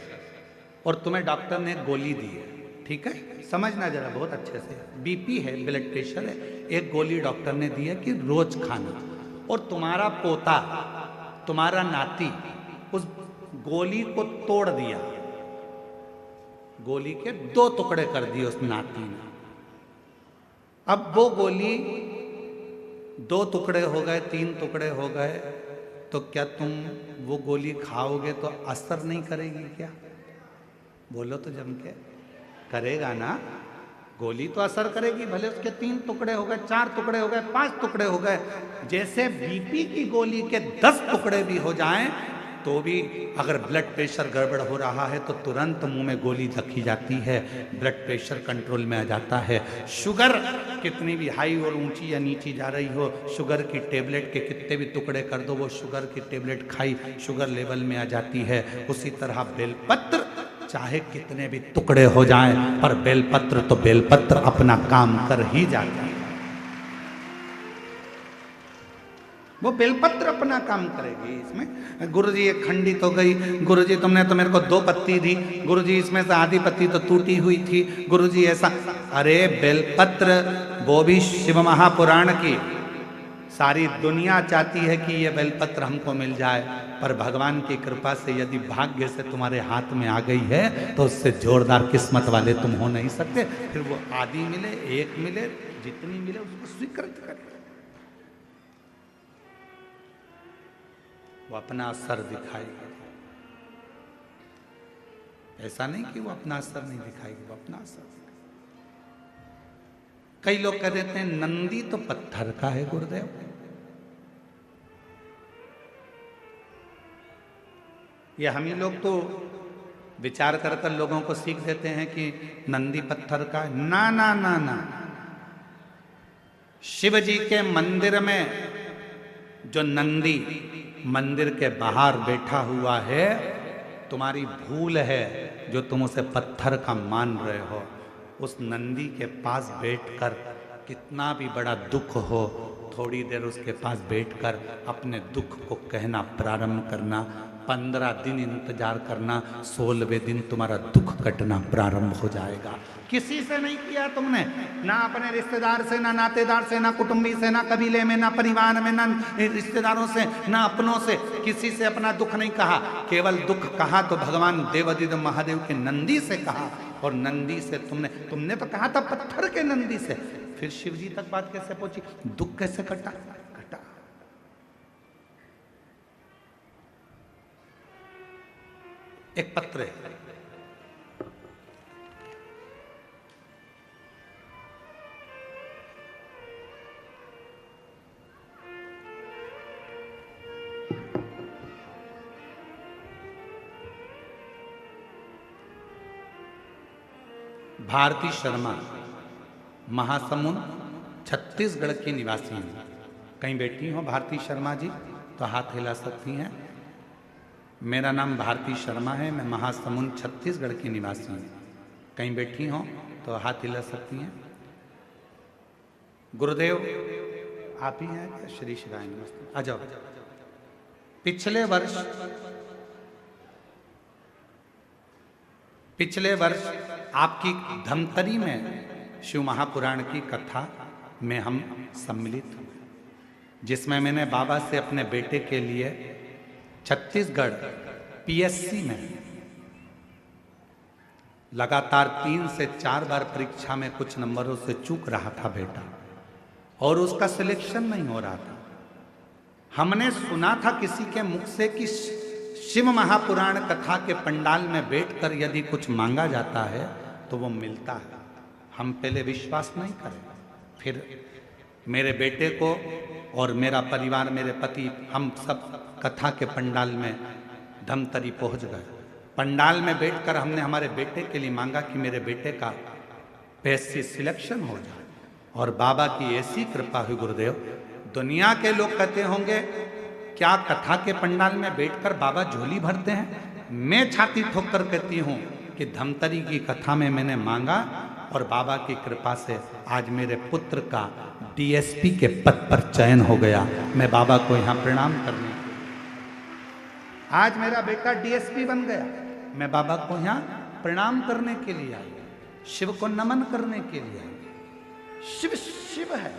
Speaker 1: और तुम्हें डॉक्टर ने गोली दी है, ठीक है, समझना जरा बहुत अच्छे से, बीपी है, ब्लड प्रेशर है, एक गोली डॉक्टर ने दी है कि रोज खाना, और तुम्हारा पोता, तुम्हारा नाती उस गोली को तोड़ दिया, गोली के 2 टुकड़े कर दिए उस नाती ने। अब वो गोली 2 टुकड़े हो गए, 3 टुकड़े हो गए, तो क्या तुम वो गोली खाओगे तो असर नहीं करेगी क्या? बोलो तो जम के, करेगा ना? गोली तो असर करेगी, भले उसके 3 टुकड़े हो गए, 4 टुकड़े हो गए, 5 टुकड़े हो गए। जैसे बीपी की गोली के 10 टुकड़े भी हो जाएं तो भी अगर ब्लड प्रेशर गड़बड़ हो रहा है तो तुरंत मुंह में गोली रखी जाती है, ब्लड प्रेशर कंट्रोल में आ जाता है। शुगर कितनी भी हाई और ऊंची या नीची जा रही हो, शुगर की टेबलेट के कितने भी टुकड़े कर दो, वो शुगर की टेबलेट खाई, शुगर लेवल में आ जाती है। उसी तरह बेलपत्र चाहे कितने भी टुकड़े हो जाएं, पर बेलपत्र तो बेलपत्र अपना काम कर ही जाता है। वो बेलपत्र अपना काम करेगी। इसमें गुरुजी ये खंडित हो गई, गुरुजी तुमने तो मेरे को 2 पत्ती दी, गुरुजी इसमें से आधी पत्ती तो टूटी हुई थी, गुरुजी ऐसा। अरे बेलपत्र वो भी शिव महापुराण की, सारी दुनिया चाहती है कि ये बेलपत्र हमको मिल जाए, पर भगवान की कृपा से यदि भाग्य से तुम्हारे हाथ में आ गई है तो उससे जोरदार किस्मत वाले तुम हो नहीं सकते। फिर वो आधी मिले, 1 मिले, जितनी मिले उसको स्वीकृत करें। वो अपना असर दिखाएगी, ऐसा नहीं कि वो अपना असर नहीं दिखाएगी, वो अपना असर दिखाएगी। कई लोग कह देते हैं नंदी तो पत्थर का है गुरुदेव, ये हम ही लोग तो विचार कर कर लोगों को सीख देते हैं कि नंदी पत्थर का। ना ना ना ना, शिव जी के मंदिर में जो नंदी मंदिर के बाहर बैठा हुआ है, तुम्हारी भूल है जो तुम उसे पत्थर का मान रहे हो। उस नंदी के पास बैठकर कितना भी बड़ा दुख हो, थोड़ी देर उसके पास बैठकर अपने दुख को कहना प्रारंभ करना, 15 दिन इंतजार करना, 16वें दिन तुम्हारा दुख कटना प्रारंभ हो जाएगा। किसी से नहीं किया तुमने, ना अपने रिश्तेदार से, ना नातेदार से, ना कुटुंबी से, ना कबीले में, ना परिवार में, ना रिश्तेदारों से, ना अपनों से, किसी से अपना दुख नहीं कहा। केवल दुख कहा तो भगवान देवादिदेव महादेव के नंदी से कहा, और नंदी से तुमने तो कहा था पत्थर के नंदी से। फिर शिव जी तक बात कैसे पहुंची, दुख कैसे कटा? एक पत्र है, भारती शर्मा, महासमुंद, छत्तीसगढ़ की निवासी हैं। कहीं बैठी हो भारती शर्मा जी तो हाथ हिला सकती हैं। मेरा नाम भारती शर्मा है, मैं महासमुंद छत्तीसगढ़ की निवासी हूँ। कहीं बैठी हो तो हाथ हिला सकती हैं। गुरुदेव आप ही हैं क्या? श्री शिवाय नमस्ते, आ जाओ। पिछले वर्ष आपकी धमतरी में शिव महापुराण की कथा में हम सम्मिलित हुए, जिसमें मैंने बाबा से अपने बेटे के लिए छत्तीसगढ़ पीएससी में लगातार 3 से 4 बार परीक्षा में कुछ नंबरों से चूक रहा था बेटा, और उसका सिलेक्शन नहीं हो रहा था। हमने सुना था किसी के मुख से कि शिव महापुराण कथा के पंडाल में बैठकर यदि कुछ मांगा जाता है तो वो मिलता है। हम पहले विश्वास नहीं करें, फिर मेरे बेटे को और मेरा परिवार, मेरे पति, हम सब कथा के पंडाल में धमतरी पहुंच गए। पंडाल में बैठकर हमने हमारे बेटे के लिए मांगा कि मेरे बेटे का पीएससी सिलेक्शन हो जाए, और बाबा की ऐसी कृपा हुई गुरुदेव। दुनिया के लोग कहते होंगे क्या कथा के पंडाल में बैठकर बाबा झोली भरते हैं? मैं छाती ठोककर कहती हूँ कि धमतरी की कथा में मैंने मांगा, और बाबा की कृपा से आज मेरे पुत्र का डीएसपी के पद पर चयन हो गया। मैं बाबा को यहाँ प्रणाम करने, आज मेरा बेटा डीएसपी बन गया। मैं बाबा को यहाँ प्रणाम करने के लिए आई, शिव को नमन करने के लिए आई। शिव शिव है।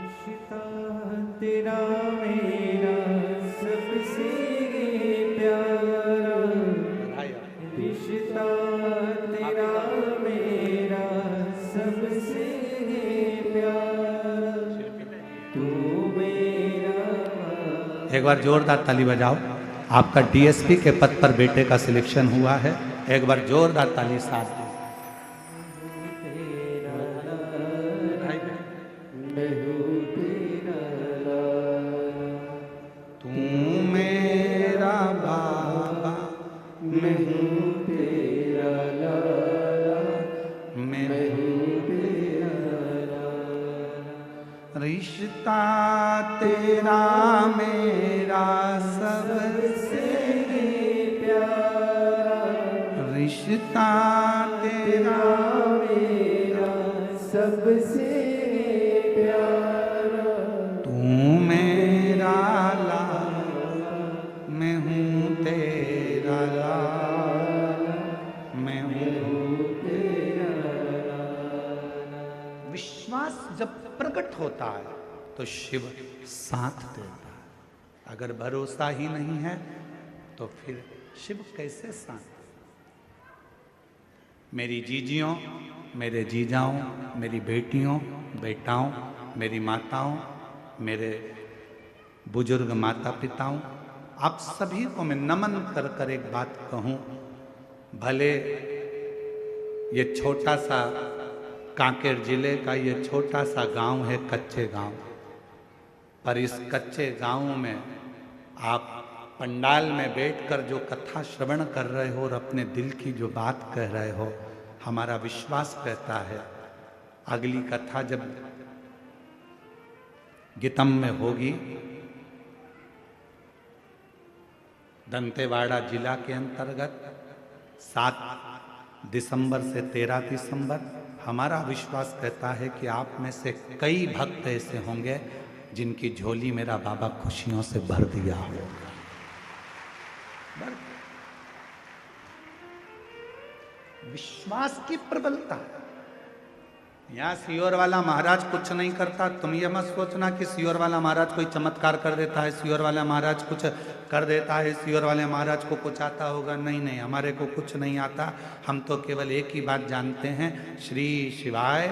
Speaker 2: रिश्ता तेरा मेरा सबसे प्यारा, रिश्ता तेरा मेरा सबसे प्यारा, तू मेरा।
Speaker 1: एक बार जोरदार ताली बजाओ। आपका डीएसपी के पद पर बेटे का सिलेक्शन हुआ है। एक बार जोरदार ताली साथ दो। तू मेरा बाबा, मैं हूँ तेरा लाला, मैं हूँ तेरा लाला। रिश्ता तेरा मेरा सबसे प्यारा, रिश्ता तेरा मेरा सबसे प्यारा, तू मेरा लाला, मैं हूँ तेरा लाला, मैं हूँ तेरा लाला। विश्वास जब प्रकट होता है तो शिव साथ देता है। अगर भरोसा ही नहीं है तो फिर शिव कैसे साथ? मेरी जीजियों, मेरे जीजाओं, मेरी बेटियों, बेटाओं, मेरी माताओं, मेरे बुजुर्ग माता पिताओं, आप सभी को मैं नमन कर कर एक बात कहूं। भले ये छोटा सा कांकेर जिले का ये छोटा सा गांव है, कच्चे गांव, पर इस कच्चे गांव में आप पंडाल में बैठकर जो कथा श्रवण कर रहे हो और अपने दिल की जो बात कह रहे हो, हमारा विश्वास कहता है अगली कथा जब गीतम में होगी, दंतेवाड़ा जिला के अंतर्गत 7 दिसंबर से 13 दिसंबर, हमारा विश्वास कहता है कि आप में से कई भक्त ऐसे होंगे जिनकी झोली मेरा बाबा खुशियों से भर दिया हो। विश्वास की प्रबलता। यहाँ सियोर वाला महाराज कुछ नहीं करता, तुम ये मत सोचना कि सियोर वाला महाराज कोई चमत्कार कर देता है, सियोर वाला महाराज कुछ कर देता है, सियोर वाले महाराज को कुछ आता होगा। नहीं नहीं, हमारे को कुछ नहीं आता। हम तो केवल एक ही बात जानते हैं, श्री शिवाय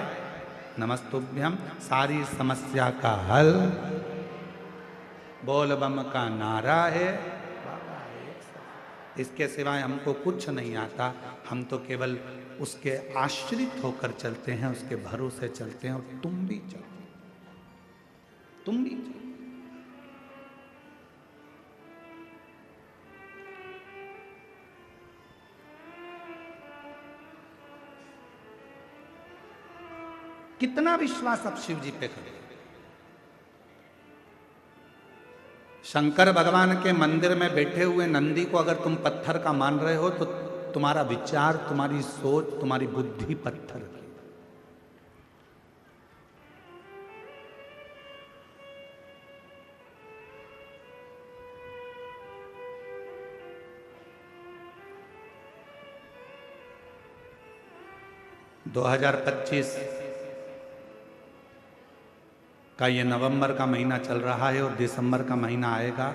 Speaker 1: नमस्तुभ्यम, सारी समस्या का हल बोल बम का नारा है। इसके सिवाय हमको कुछ नहीं आता। हम तो केवल उसके आश्रित होकर चलते हैं, उसके भरोसे चलते हैं। और तुम भी चलो, तुम भी चलो। कितना विश्वास अब शिव जी पे करें। शंकर भगवान के मंदिर में बैठे हुए नंदी को अगर तुम पत्थर का मान रहे हो तो तुम्हारा विचार, तुम्हारी सोच, तुम्हारी बुद्धि पत्थर की। दो 2025 का ये नवंबर का महीना चल रहा है और दिसंबर का महीना आएगा।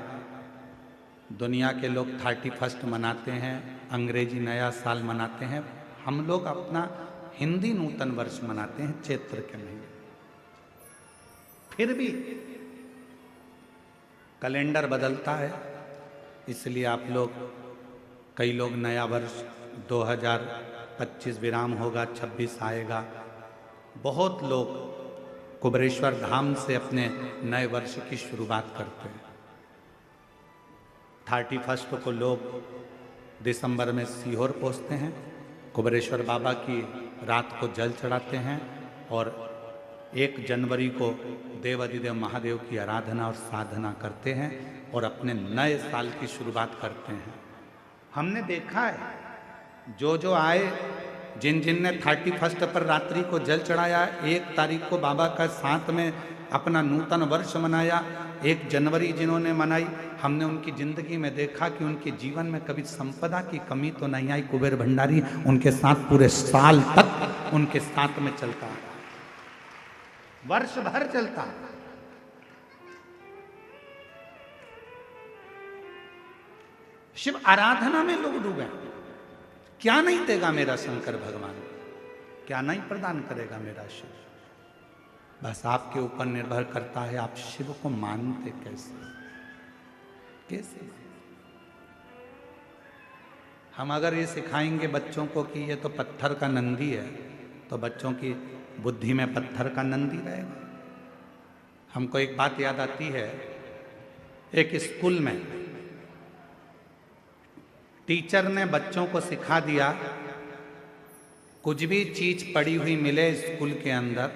Speaker 1: दुनिया के लोग 31 मनाते हैं, अंग्रेजी नया साल मनाते हैं। हम लोग अपना हिंदी नूतन वर्ष मनाते हैं चैत्र के महीने। फिर भी कैलेंडर बदलता है, इसलिए आप लोग, कई लोग नया वर्ष 2025 विराम होगा, 26 आएगा। बहुत लोग कुबेरेश्वर धाम से अपने नए वर्ष की शुरुआत करते हैं। 31 को लोग दिसंबर में सीहोर पहुँचते हैं, कुबेरेश्वर बाबा की रात को जल चढ़ाते हैं और 1 जनवरी को देवाधिदेव महादेव की आराधना और साधना करते हैं और अपने नए साल की शुरुआत करते हैं। हमने देखा है जो आए, जिन ने 31 पर रात्रि को जल चढ़ाया, 1 तारीख को बाबा का साथ में अपना नूतन वर्ष मनाया, 1 जनवरी जिन्होंने मनाई, हमने उनकी जिंदगी में देखा कि उनके जीवन में कभी संपदा की कमी तो नहीं आई। कुबेर भंडारी उनके साथ पूरे साल तक उनके साथ में चलता, वर्ष भर चलता। शिव आराधना में लोग डूबे। क्या नहीं देगा मेरा शंकर भगवान, क्या नहीं प्रदान करेगा मेरा शिव। बस आपके ऊपर निर्भर करता है आप शिव को मानते कैसे। हम अगर ये सिखाएंगे बच्चों को कि ये तो पत्थर का नंदी है, तो बच्चों की बुद्धि में पत्थर का नंदी रहेगा। हमको एक बात याद आती है, एक स्कूल में टीचर ने बच्चों को सिखा दिया, कुछ भी चीज पड़ी हुई मिले स्कूल के अंदर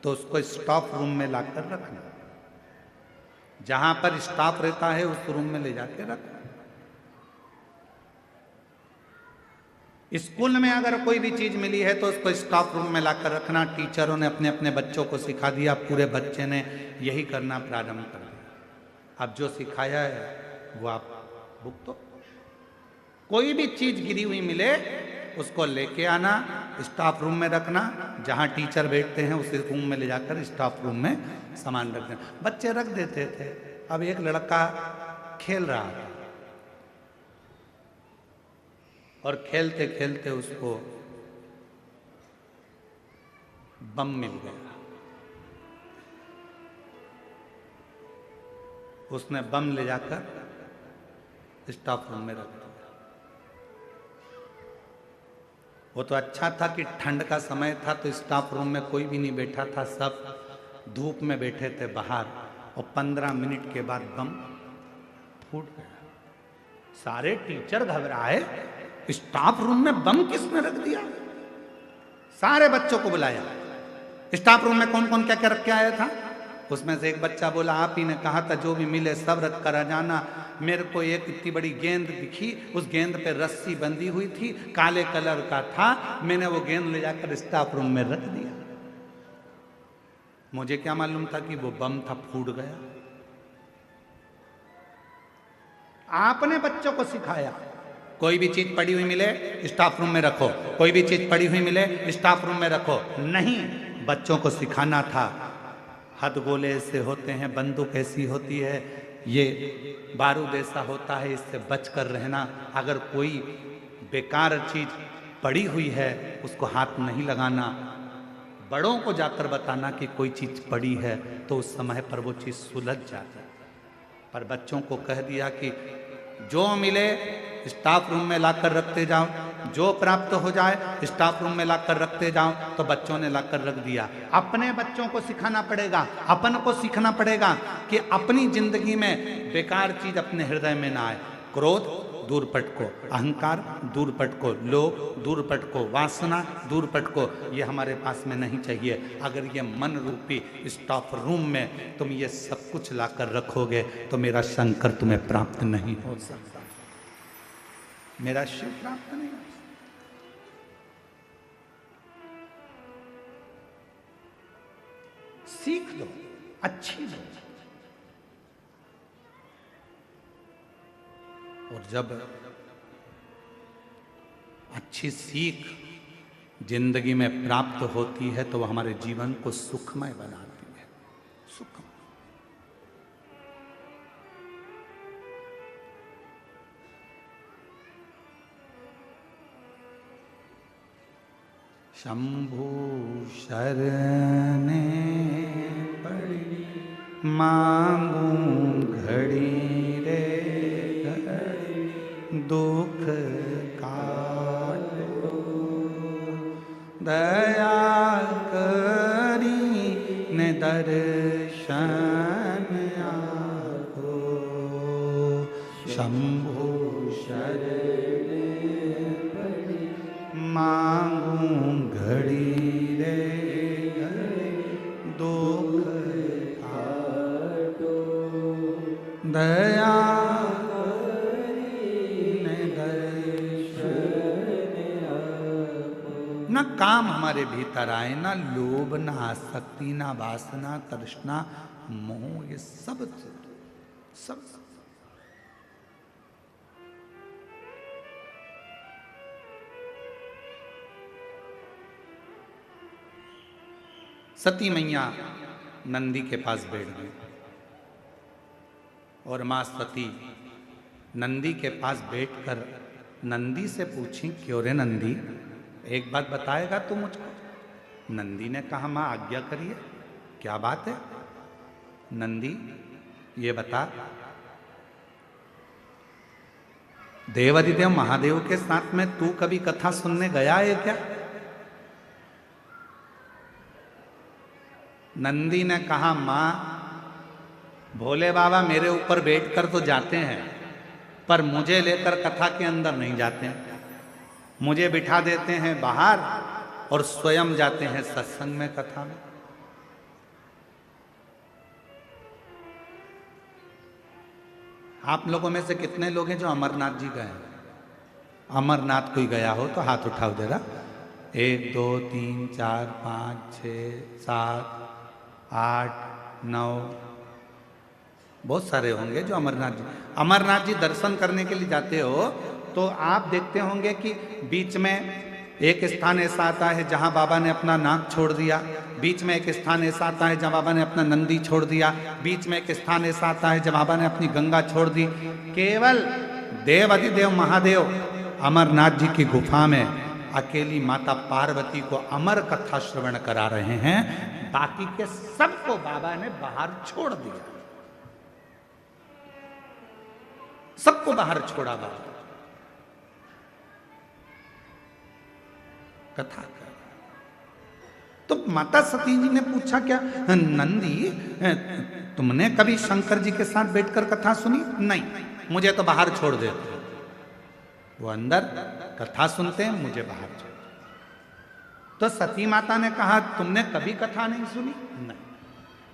Speaker 1: तो उसको स्टाफ रूम में लाकर रखना। जहां पर स्टाफ रहता है उस रूम में ले जाके रखना। स्कूल में अगर कोई भी चीज मिली है तो उसको स्टाफ रूम में लाकर रखना। टीचरों ने अपने अपने बच्चों को सिखा दिया, पूरे बच्चे ने यही करना प्रारंभ कर दिया। अब जो सिखाया है वो आप भुगतो। कोई भी चीज गिरी हुई मिले उसको लेके आना, स्टाफ रूम में रखना। जहां टीचर बैठते हैं उस रूम में ले जाकर स्टाफ रूम में सामान रख देना। बच्चे रख देते थे। अब एक लड़का खेल रहा था और खेलते खेलते उसको बम मिल गया। उसने बम ले जाकर स्टाफ रूम में रख दिया। वो तो अच्छा था कि ठंड का समय था तो स्टाफ रूम में कोई भी नहीं बैठा था, सब धूप में बैठे थे बाहर। और 15 मिनट के बाद बम फूट गया। सारे टीचर घबराए, स्टाफ रूम में बम किसने रख दिया। सारे बच्चों को बुलाया, स्टाफ रूम में कौन कौन क्या क्या रख के आया था। उसमें से एक बच्चा बोला, आप ही ने कहा था जो भी मिले सब रख कर आ जाना। मेरे को एक इतनी बड़ी गेंद दिखी, उस गेंद पे रस्सी बंधी हुई थी, काले कलर का था, मैंने वो गेंद ले जाकर स्टाफ रूम में रख दिया। मुझे क्या मालूम था कि वो बम था, फूट गया। आपने बच्चों को सिखाया कोई भी चीज पड़ी हुई मिले स्टाफ रूम में रखो, कोई भी चीज पड़ी हुई मिले स्टाफ रूम में रखो, नहीं, बच्चों को सिखाना था हद गोले ऐसे होते हैं, बंदूक ऐसी होती है, ये बारूद ऐसा होता है, इससे बचकर रहना। अगर कोई बेकार चीज पड़ी हुई है उसको हाथ नहीं लगाना। बड़ों को जाकर बताना कि कोई चीज पड़ी है तो उस समय पर वो चीज सुलझ जाती है। पर बच्चों को कह दिया कि जो मिले स्टाफ रूम में लाकर रखते जाओ, जो प्राप्त हो जाए स्टाफ रूम में लाकर रखते जाओ। तो बच्चों ने लाकर रख दिया। अपने बच्चों को सिखाना पड़ेगा, अपन को सीखना पड़ेगा कि अपनी जिंदगी में बेकार चीज अपने हृदय में ना आए। क्रोध दूर पटको, अहंकार दूर पटको, लोभ दूर पटको, वासना दूर पटको, ये हमारे पास में नहीं चाहिए। अगर ये मन रूपी स्टाफ रूम में तुम ये सब कुछ लाकर रखोगे तो मेरा शंकर तुम्हें प्राप्त नहीं हो सकता, मेरा शिव प्राप्त नहीं हो सकता। सीख लो, अच्छी लो। और जब अच्छी सीख जिंदगी में प्राप्त होती है तो वह हमारे जीवन को सुखमय बनाती है। सुखमय। शंभु शरणे पड़ी मांगू घड़ी रे दुख काटो, दया करी ने दर्शन आको। शंभु शरणे पड़ी मांगू घड़ी रे दुख काटो, दया न काम हमारे भीतर आए, ना लोभ, ना आसक्ति, ना वासना, तृष्णा, मोह, ये सब सब सती मैया नंदी के पास बैठ गई और मां सती नंदी के पास बैठकर नंदी से पूछी, क्यों रे नंदी, एक बात बताएगा तू मुझको? नंदी ने कहा, मां आज्ञा करिए, क्या बात है? नंदी ये बता, देवादिदेव महादेव के साथ में तू कभी कथा सुनने गया है क्या? नंदी ने कहा, मां भोले बाबा मेरे ऊपर बैठकर तो जाते हैं पर मुझे लेकर कथा के अंदर नहीं जाते हैं। मुझे बिठा देते हैं बाहर और स्वयं जाते हैं सत्संग में, कथा में। आप लोगों में से कितने लोग हैं जो अमरनाथ जी गए? अमरनाथ कोई गया हो तो हाथ उठाओ जरा। 1 2 3 4 5 6 7 8 9, बहुत सारे होंगे जो अमरनाथ जी दर्शन करने के लिए जाते हो तो आप देखते होंगे कि बीच में एक स्थान ऐसा आता है जहां बाबा ने अपना नाग छोड़ दिया, बीच में एक स्थान ऐसा आता है जहां बाबा ने अपना नंदी छोड़ दिया, बीच में एक स्थान ऐसा आता है जहां बाबा ने अपनी गंगा छोड़ दी। केवल देवादिदेव महादेव अमरनाथ जी की गुफा में अकेली माता पार्वती को अमर कथा श्रवण करा रहे हैं, बाकी के सबको बाबा ने बाहर छोड़ दिया, सबको बाहर छोड़ा बाबा। कथा कर तो माता सती जी ने पूछा, क्या नंदी तुमने कभी शंकर जी के साथ बैठकर कथा सुनी? नहीं, मुझे तो बाहर छोड़ देते, वो अंदर कथा सुनते हैं, मुझे बाहर छोड़। तो सती माता ने कहा, तुमने कभी कथा नहीं सुनी? नहीं।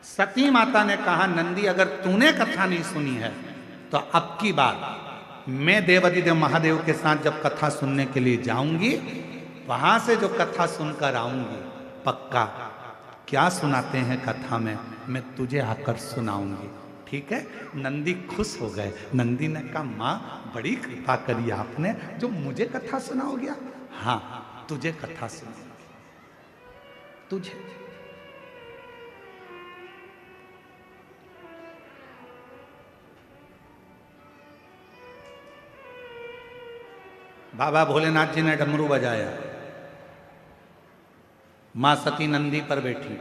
Speaker 1: सती माता ने कहा, नंदी अगर तूने कथा नहीं सुनी है तो अब की बार मैं देवादिदेव महादेव के साथ जब कथा सुनने के लिए जाऊंगी, वहां से जो कथा सुनकर आऊंगी, पक्का क्या सुनाते हैं कथा में, मैं तुझे आकर सुनाऊंगी। ठीक है। नंदी खुश हो गए। नंदी ने कहा माँ बड़ी कृपा करी आपने, जो मुझे कथा सुनाओ गया। हाँ तुझे कथा सुना, तुझे। बाबा भोलेनाथ जी ने डमरू बजाया, मां सती नंदी पर बैठी,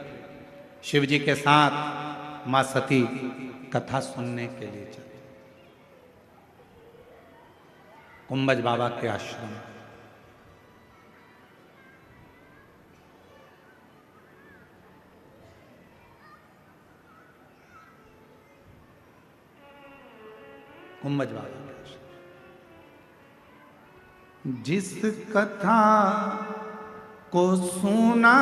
Speaker 1: शिव जी के साथ मां सती कथा सुनने के लिए चली कुंभज बाबा के आश्रम। कुंभज बाबा के आश्रम। जिस कथा को सुना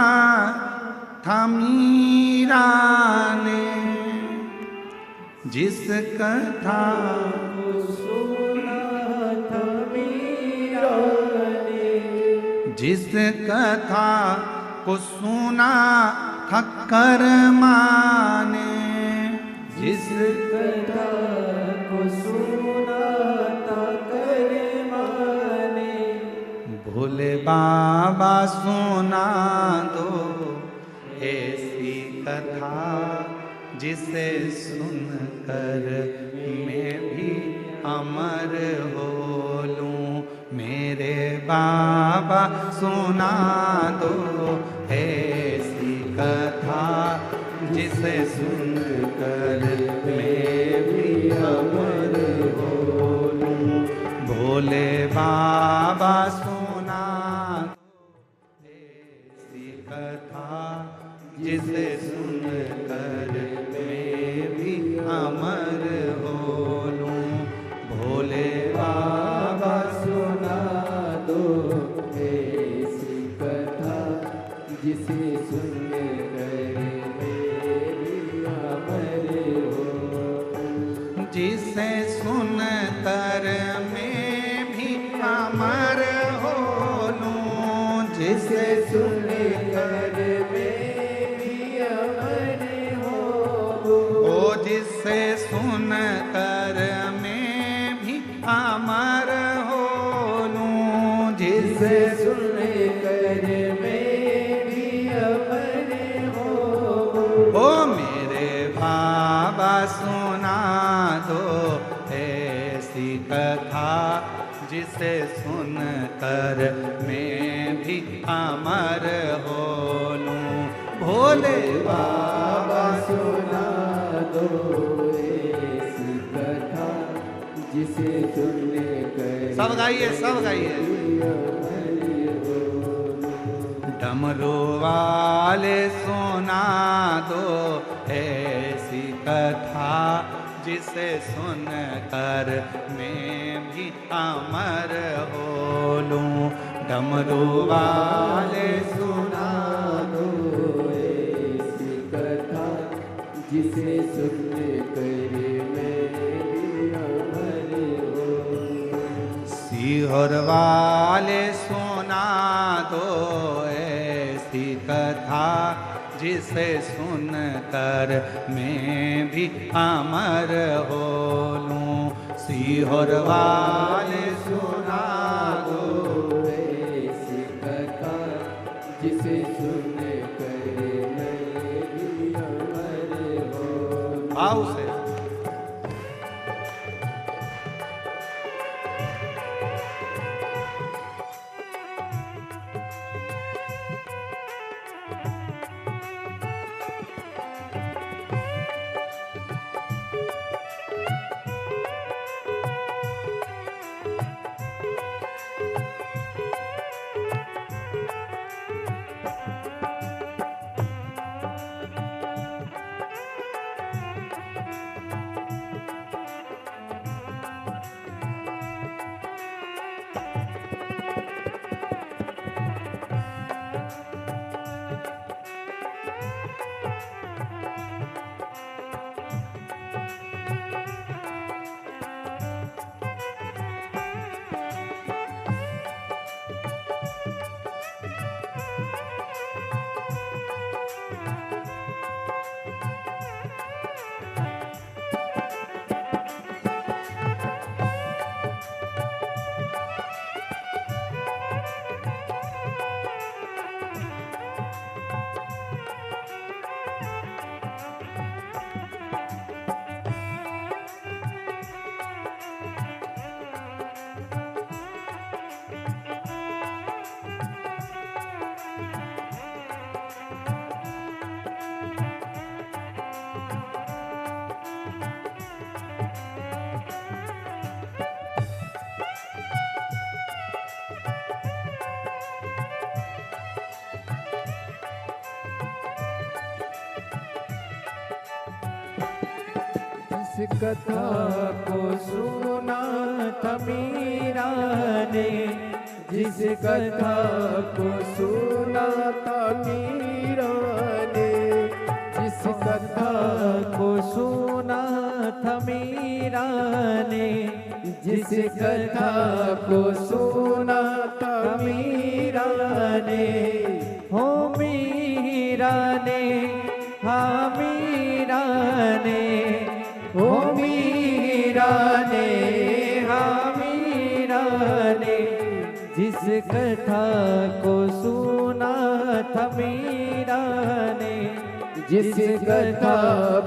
Speaker 1: था मीरा ने, जिस कथा
Speaker 2: को सुना था मीरा ने,
Speaker 1: जिस कथा को सुना था कर्मा ने, जिस
Speaker 2: कथा को सुना था कर्मा ने,
Speaker 1: भोले बाबा सुना दो ऐसी कथा जिसे सुनकर मैं भी अमर हो लूं। मेरे बाबा सुना दो ऐसी कथा जिसे सुनकर मैं भी अमर हो लूं। भोले बाबा सुना दो ऐसी कथा जिसे सुनकर मैं भी अमर हो लूं। भोले बाबा
Speaker 2: सुना दो ऐसी कथा जिसे सुनकर मेरी अमर हो,
Speaker 1: जिसे सुनकर मैं भी अमर हो लूं। जिसे
Speaker 2: सुनकर मेरी अमर हो,
Speaker 1: ओ जिसे सुनकर मैं भी अमर हो लूं। जिसे
Speaker 2: सुनकर मेरी अमर हो,
Speaker 1: ओ मेरे बाबा सुना दो ऐसी कथा जिसे सुनकर मैं भी अमर हो लूं। भोले बाबा
Speaker 2: सुना दो ऐसी कथा जिसे सुनकर
Speaker 1: सब गाइए, सब गाइए। डमरू वाले सुना दो ऐसी कथा जिसे सुनकर मैं भी अमर हो लूं। डमरू वाले सुना
Speaker 2: दो ऐसी कथा जिसे सुनकर मैं भी अमर हो,
Speaker 1: सीहोर वाले सुना दो ऐसी कथा जिसे सुनकर मैं भी अमर हो लूं। सीहोर वाले सुना दो
Speaker 2: ऐसी कथा जिसे सुनकर मैं भी अमर हो,
Speaker 1: भाव से।
Speaker 2: जिस कथा को सुना था मीरा ने, जिस कथा को सुना था मीरा ने, जिस कथा को सुना था मीरा ने, जिस कथा को सुना था मीरा ने, हो मीरा ने, हाँ मीरा ने, हो मीरा ने, हाँ मीरा ने, जिस कथा को सुना था मीरा ने, जिस कथा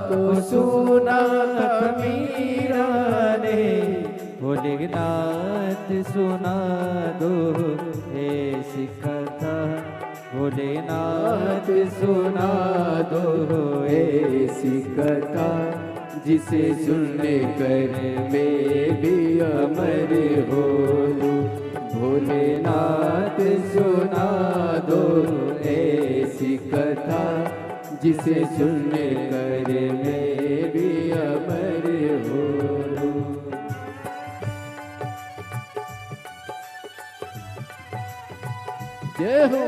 Speaker 2: को सुना था मीरा ने, भोलेनाथ सुना दो ऐसी कथा, भोलेनाथ सुना दो ऐसी कथा, जिसे सुनने कर मैं भी अमर हो लूं। भोलेनाथ सुना दो ऐसी कथा, जिसे सुनने कर मैं भी अमर हो लूं। जय हो।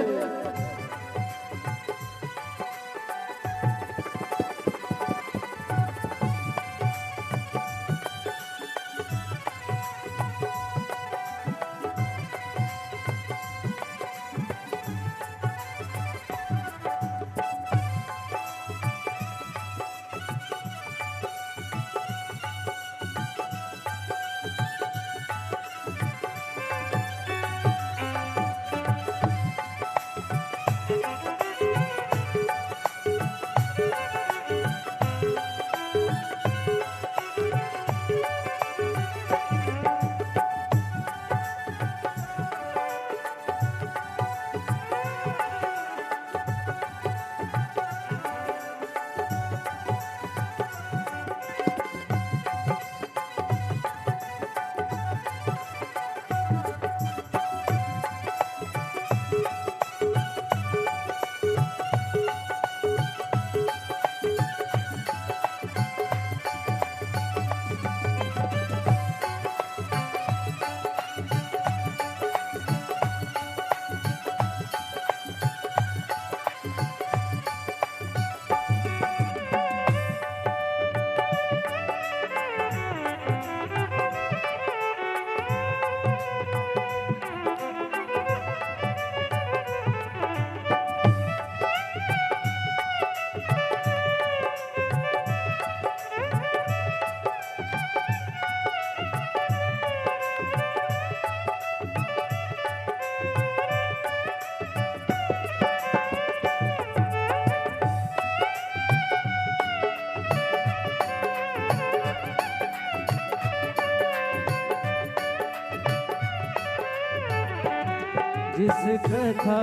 Speaker 2: जिस कथा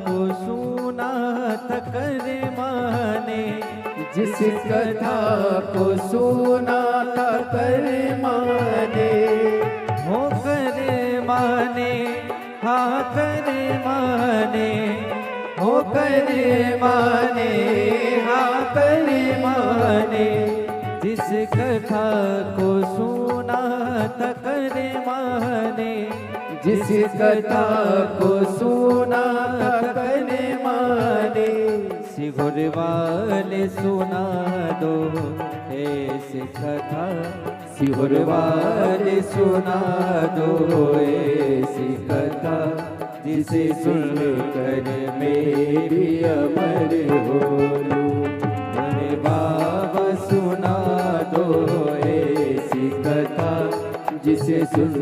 Speaker 2: को सुना था कर माने, जिस कथा को सुना था कर माने, हो कर माने, हाँ कर माने, हो कर माने, हाँ कर माने, जिस कथा को सुना था कर माने, जिस कथा को सुना कर माने, सिहुर वाले सुना दो ऐसी कथा, सिहुर वाले सुना दो ऐसी कथा, जिसे सुन कर मैं भी अमर हो लूं। अरे बाबा सुना दो ऐसी कथा, जिसे सुन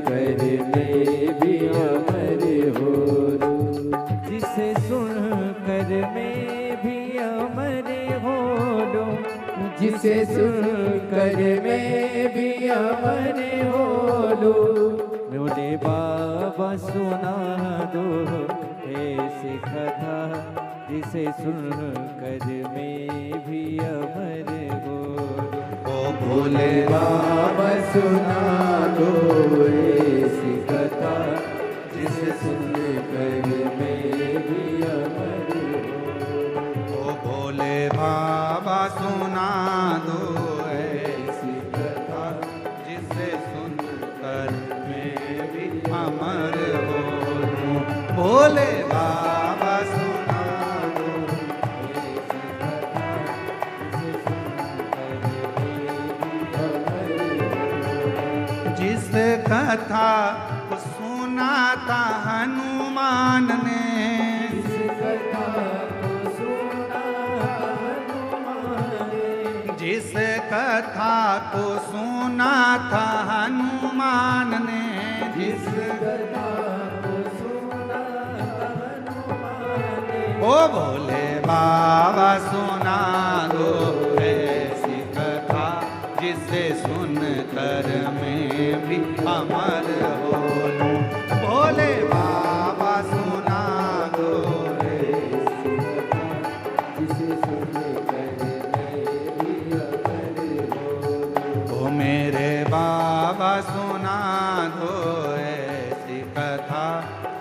Speaker 2: कर मैं भी अमर हो लूं। जिसे सुन कर मैं भी अमर हो लूं, जिसे सुन कर मैं भी अमर हो लूं। बोले बाबा सुना दो ऐसी कथा, जिसे सुन कर मैं भी अमर हो लूं।
Speaker 1: ओ भोले
Speaker 2: बाबा सुना दो ऐसी कथा, जिसे सुन कर मैं भी अमर हो।
Speaker 1: ओ भोले बाबा सुना दो ऐसी कथा को सुना था हनुमान ने,
Speaker 2: जिस कथा को सुना हनुमान ने,
Speaker 1: जिस कथा को सुना था हनुमान ने,
Speaker 2: जिस कथा को सुना हनुमान ने,
Speaker 1: ओ भोले बाबा सुना दो ऐसी कथा जिसे सुन कर मैं भी अमर हो लूं। भोले बाबा सुना दो
Speaker 2: ऐसी कथा जिसे सुन कर मैं भी अमर हो लूं।
Speaker 1: ओ मेरे बाबा सुना दो ऐसी कथा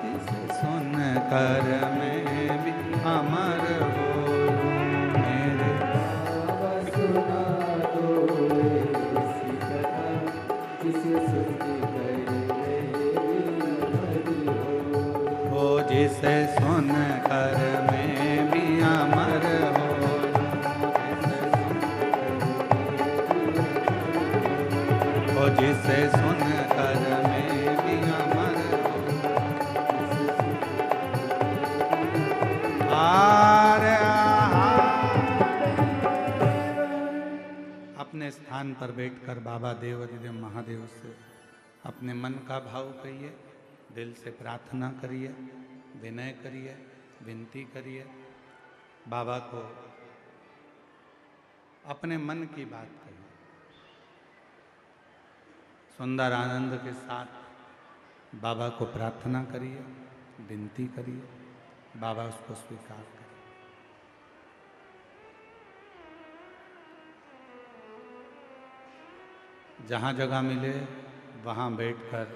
Speaker 1: जिसे सुन कर मैं भी अमर हो लूं। मेरे
Speaker 2: बाबा सुना दो ऐसी कथा जिसे सुन कर मैं भी अमर हो लूं।
Speaker 1: वो जिसे सुन कर मैं भी अमर हो लूं। वो जिसे सुन कर मैं भी अमर हो लूं। अपने स्थान पर बैठकर बाबा देवाधिदेव महादेव से अपने मन का भाव कहिए, दिल से प्रार्थना करिए, विनय करिए, विनती करिए। बाबा को अपने मन की बात कहिए, सुंदर आनंद के साथ बाबा को प्रार्थना करिए, विनती करिए, बाबा उसको स्वीकार करें। जहाँ जगह मिले वहाँ बैठकर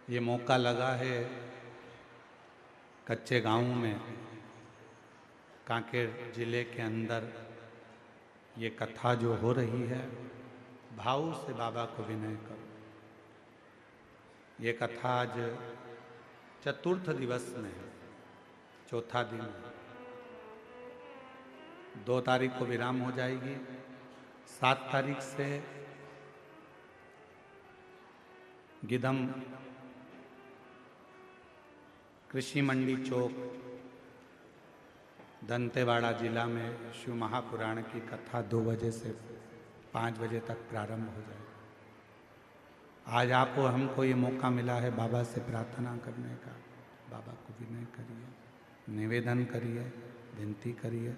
Speaker 1: ये मौका लगा है कच्चे गांव में, कांकेर जिले के अंदर ये कथा जो हो रही है, भाव से बाबा को विनय करो। ये कथा आज चतुर्थ दिवस में है, चौथा दिन है। 2 तारीख को विराम हो जाएगी। 7 तारीख से गिदम कृषि मंडी चौक दंतेवाड़ा जिला में शिव महापुराण की कथा 2 बजे से 5 बजे तक प्रारंभ हो जाएगी। आज आपको हमको ये मौका मिला है बाबा से प्रार्थना करने का। बाबा को विनय करिए, निवेदन करिए, विनती करिए,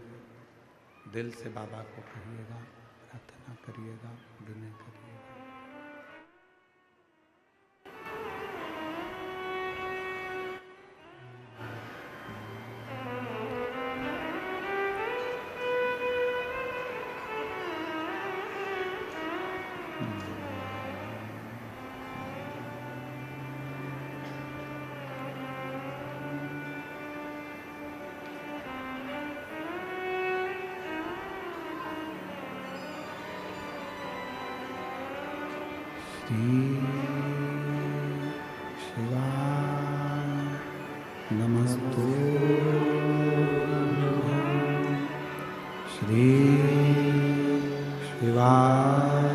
Speaker 1: दिल से बाबा को कहिएगा, प्रार्थना करिएगा, विनय करिएगा। शिवाय नमस्तुभ्यं। श्री शिवाय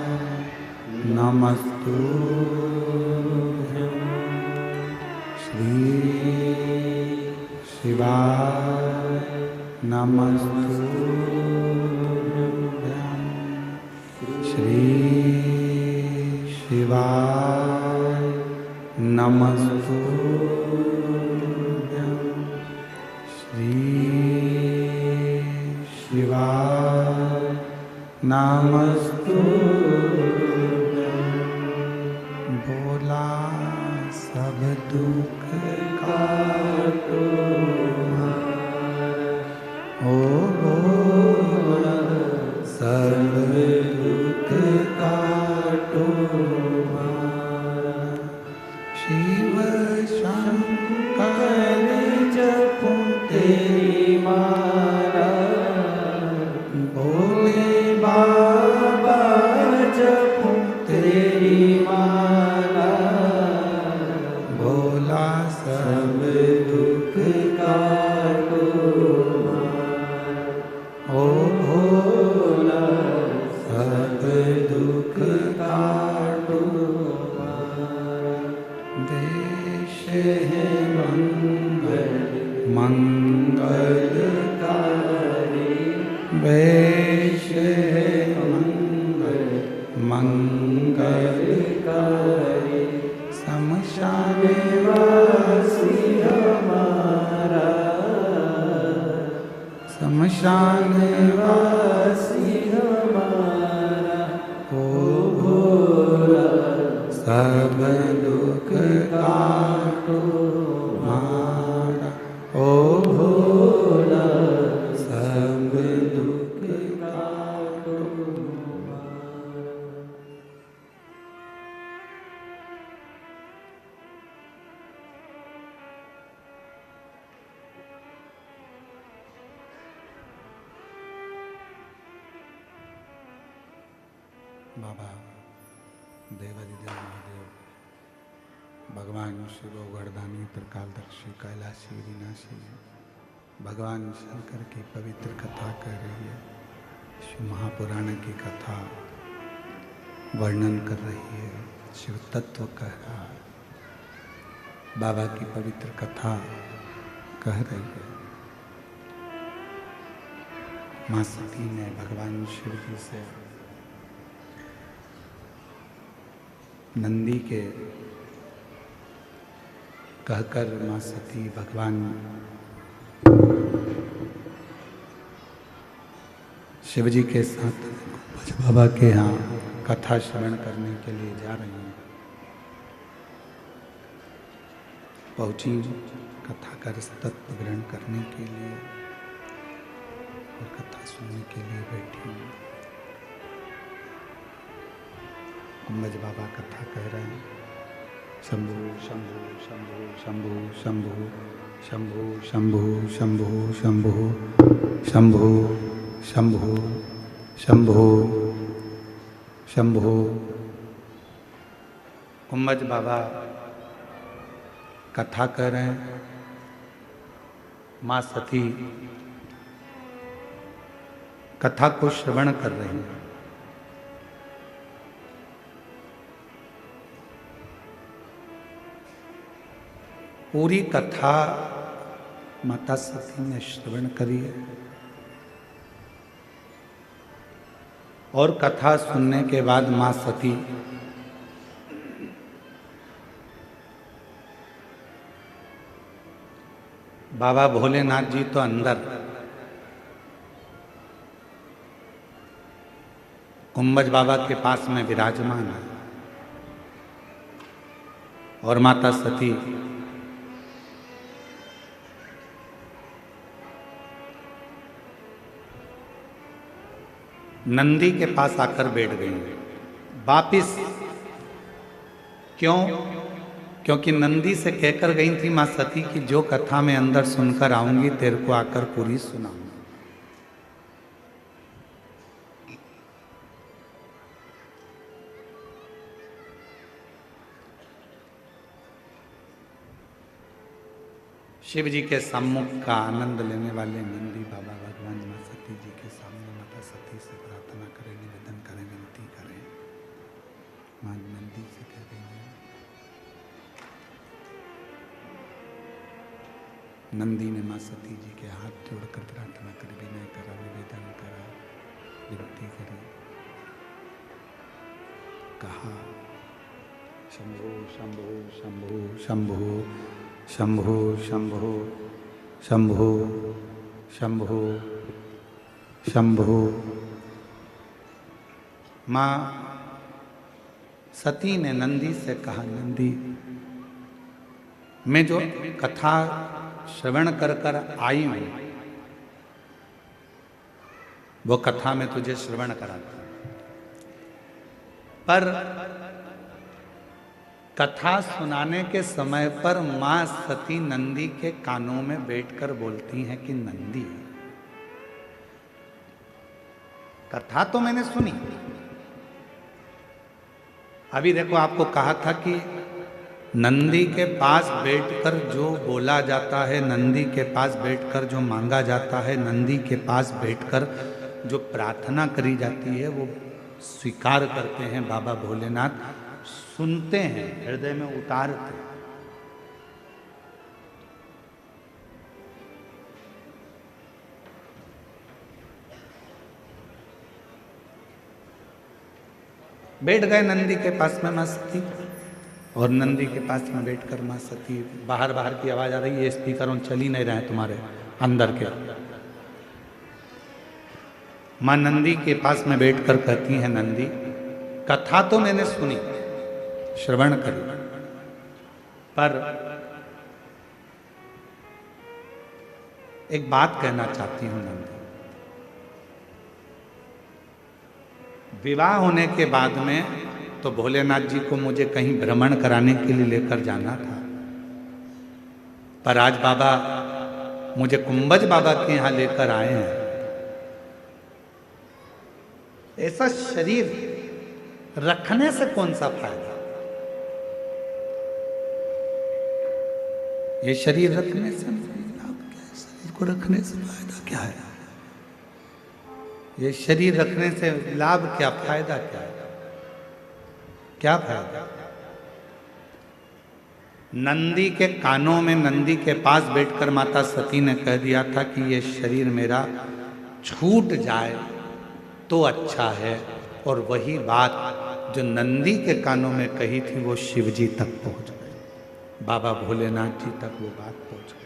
Speaker 1: नमस्तुभ्यं। श्री शिवाय नमस्तुभ्यं। श्री शिवाय नमस्तुभ्यं। श्री शिवाय नमस्तुभ्यं। बोला सब दुख काटो ओ बोला सब दुख काटो। शिव शंकर जपो तेरी माला, भोले बाबा मंगलकारी वेश है मंगलकारी शमशान वासी हमारा शमशान वासी हमारा ओ भोला सब दुख काटो मारा ओ भोला सब दुख काटो मारा। बाबा देवादिदेव महादेव भगवान शिव गर्दानी त्रिकालदर्शी कैलाशी विनाशी भगवान शंकर की पवित्र कथा कर रही है। शिव महापुराण की कथा वर्णन कर रही है, शिव तत्व कह रहा है, बाबा की पवित्र कथा कह रही है। माँ सती ने भगवान शिव जी से नंदी के कहकर माँ सती भगवान शिव जी के साथ बाबा के यहाँ कथा श्रवण करने के लिए जा रही हैं। पहुंची कथा का तत्व ग्रहण करने के लिए और कथा सुनने के लिए बैठी। कुंभज बाबा कथा कह रहे हैं, शंभु शंभु शंभु शंभु शंभु शंभु शंभु शंभु शंभु शंभु शंभु शंभु शंभु। कुंभज बाबा कथा कर रहे हैं। माँ सती कथा को श्रवण कर रही हैं। पूरी कथा माता सती ने श्रवण करी है और कथा सुनने के बाद मां सती बाबा भोलेनाथ जी तो अंदर, कुंभज बाबा के पास में विराजमान है और माता सती नंदी के पास आकर बैठ गई वापिस। क्यों? क्योंकि नंदी से कहकर गई थी मां सती की जो कथा मैं अंदर सुनकर आऊंगी तेरे को आकर पूरी सुनाऊंगी। शिव जी के सम्मुख का आनंद लेने वाले नंदी बाबा भगवान मां सती जी के सामने माता सती से प्रार्थना करें, निवेदन करें, विनती करें। मां नंदी से कह रही है, नंदी ने मां सती जी के हाथ जोड़कर प्रार्थना करी, विनय करा, निवेदन करा, विनती करी, कहा शंभो शंभो शंभो शंभो शंभो शंभो शंभो शंभो शंभो। मां सती ने नंदी से कहा, नंदी मैं जो कथा श्रवण कर कर आई हूं वो कथा में तुझे श्रवण कराता हूं, पर कथा सुनाने के समय पर मां सती नंदी के कानों में बैठकर बोलती हैं कि नंदी कथा तो मैंने सुनी, अभी देखो आपको कहा था कि नंदी के पास बैठकर जो बोला जाता है, नंदी के पास बैठकर जो मांगा जाता है, नंदी के पास बैठकर जो प्रार्थना करी जाती है वो स्वीकार करते हैं बाबा भोलेनाथ, सुनते हैं, हृदय में उतारते। बैठ गए नंदी के पास में माँ सती, और नंदी के पास में बैठकर माँ सती, बाहर बाहर की आवाज आ रही है, स्पीकर चल ही नहीं रहे हैं तुम्हारे अंदर के। माँ नंदी के पास में बैठकर कहती है, नंदी कथा तो मैंने सुनी, श्रवण करी, पर एक बात कहना चाहती हूं नंदी। विवाह होने के बाद में तो भोलेनाथ जी को मुझे कहीं भ्रमण कराने के लिए लेकर जाना था, पर आज बाबा मुझे कुंभज बाबा के यहां लेकर आए हैं। ऐसा शरीर रखने से कौन सा फायदा? ये शरीर रखने से लाभ क्या है? शरीर को रखने से फायदा क्या है? ये शरीर रखने से लाभ क्या, फायदा क्या है? क्या फायदा? नंदी के कानों में, नंदी के पास बैठकर माता सती ने कह दिया था कि ये शरीर मेरा छूट जाए तो अच्छा है, और वही बात जो नंदी के कानों में कही थी वो शिव जी तक पहुंच गई, बाबा भोलेनाथ जी तक वो बात पहुंच गई।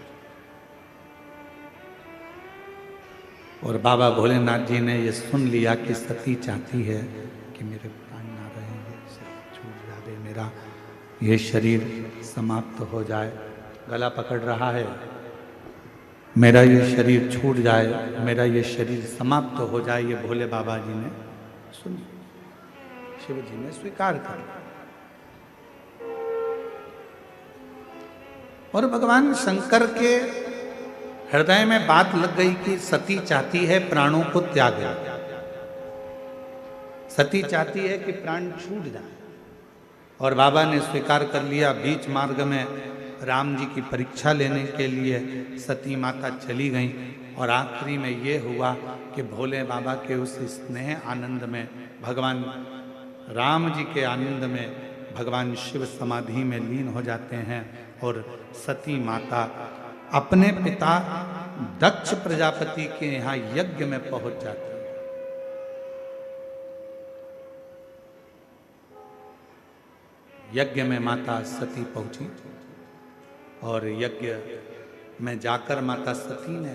Speaker 1: और बाबा भोलेनाथ जी ने ये सुन लिया कि सती चाहती है कि मेरे प्राण ना रहे, ये शरीर छूट जाए, मेरा ये शरीर समाप्त हो जाए, गला पकड़ रहा है, मेरा ये शरीर छूट जाए, मेरा ये शरीर समाप्त हो जाए। ये भोले बाबा जी ने सुन, शिव जी ने स्वीकार कर। और भगवान शंकर के हृदय में बात लग गई कि सती चाहती है प्राणों को त्याग, सती चाहती है कि प्राण छूट जाए, और बाबा ने स्वीकार कर लिया। बीच मार्ग में राम जी की परीक्षा लेने के लिए सती माता चली गई, और आखिरी में ये हुआ कि भोले बाबा के उस स्नेह आनंद में, भगवान राम जी के आनंद में भगवान शिव समाधि में लीन हो जाते हैं, और सती माता अपने पिता दक्ष प्रजापति के यहाँ यज्ञ में पहुंच जाती है। यज्ञ में माता सती पहुंची, और यज्ञ में जाकर माता सती ने,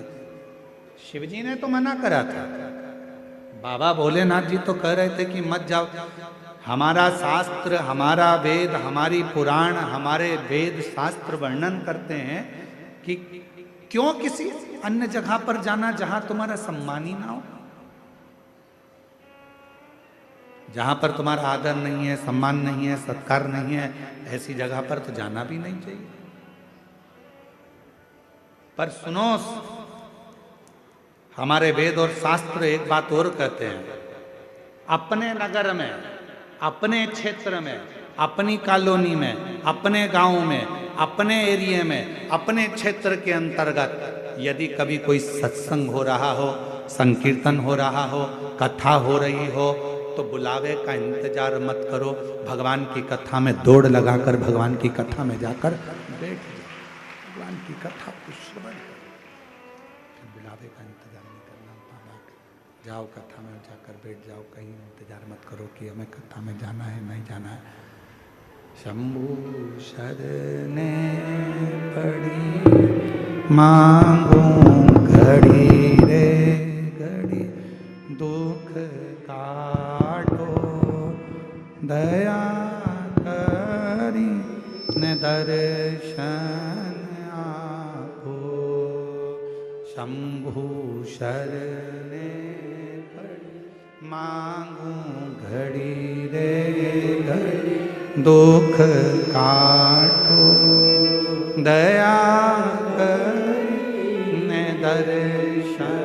Speaker 1: शिवजी ने तो मना करा था, बाबा भोलेनाथ जी तो कह रहे थे कि मत जाओ, हमारा शास्त्र, हमारा वेद, हमारी पुराण, हमारे वेद शास्त्र वर्णन करते हैं कि क्यों किसी अन्य जगह पर जाना जहां तुम्हारा सम्मान ही ना हो, जहां पर तुम्हारा आदर नहीं है, सम्मान नहीं है, सत्कार नहीं है, ऐसी जगह पर तो जाना भी नहीं चाहिए। पर सुनो, हमारे वेद और शास्त्र एक बात और कहते हैं, अपने नगर में, अपने क्षेत्र में, अपनी कॉलोनी में, अपने गांव में, अपने एरिया में, अपने क्षेत्र के अंतर्गत यदि कभी कोई सत्संग हो रहा हो, संकीर्तन हो रहा हो, कथा हो रही हो, तो बुलावे का इंतजार मत करो, भगवान की कथा में दौड़ लगाकर भगवान की कथा में जाकर बैठ जाओ, भगवान की कथा को श्रवण करो, फिर बुलावे का इंतजार नहीं करना, बाबा जाओ कथा में जाकर बैठ जाओ, कहीं इंतजार मत करो कि हमें कथा में जाना है नहीं जाना है। शंभु शरणे पड़ी मांगू घड़ी रे घड़ी, दुख काटो दया करी न दर्शन आपो। शंभु शरणे पड़ी मांगू घड़ी रे घड़ी, दुख काटो दया करने दर्शन।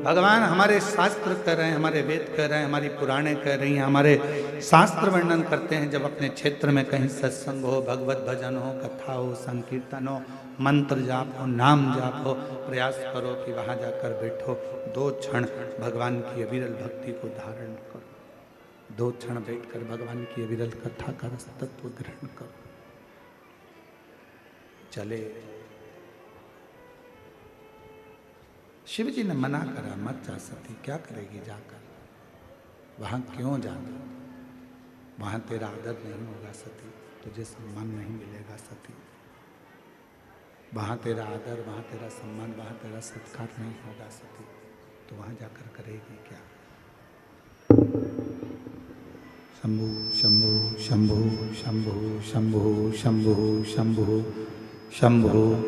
Speaker 1: भगवान हमारे शास्त्र कह रहे हैं, हमारे वेद कह रहे हैं, हमारी पुराणे कह रही हैं, हमारे शास्त्र वर्णन करते हैं, जब अपने क्षेत्र में कहीं सत्संग हो, भगवत भजन हो, कथा हो, संकीर्तन हो, मंत्र जाप हो, नाम जाप हो, प्रयास करो कि वहाँ जाकर बैठो, 2 क्षण भगवान की अविरल भक्ति को धारण करो, 2 क्षण बैठकर भगवान की अविरल कथा का रस तत्व ग्रहण करो। चले, शिव जी ने मना करा, मत जा सती, क्या करेगी जाकर। वहाँ क्यों जाना? वहाँ तेरा आदर नहीं होगा सती, तुझे सम्मान नहीं मिलेगा सती। वहाँ तेरा आदर, वहाँ तेरा सम्मान, वहाँ तेरा सत्कार नहीं होगा सती, तो वहाँ जाकर करेगी क्या? शंभु शंभु शंभु शंभु शंभु शंभु शंभु शंभु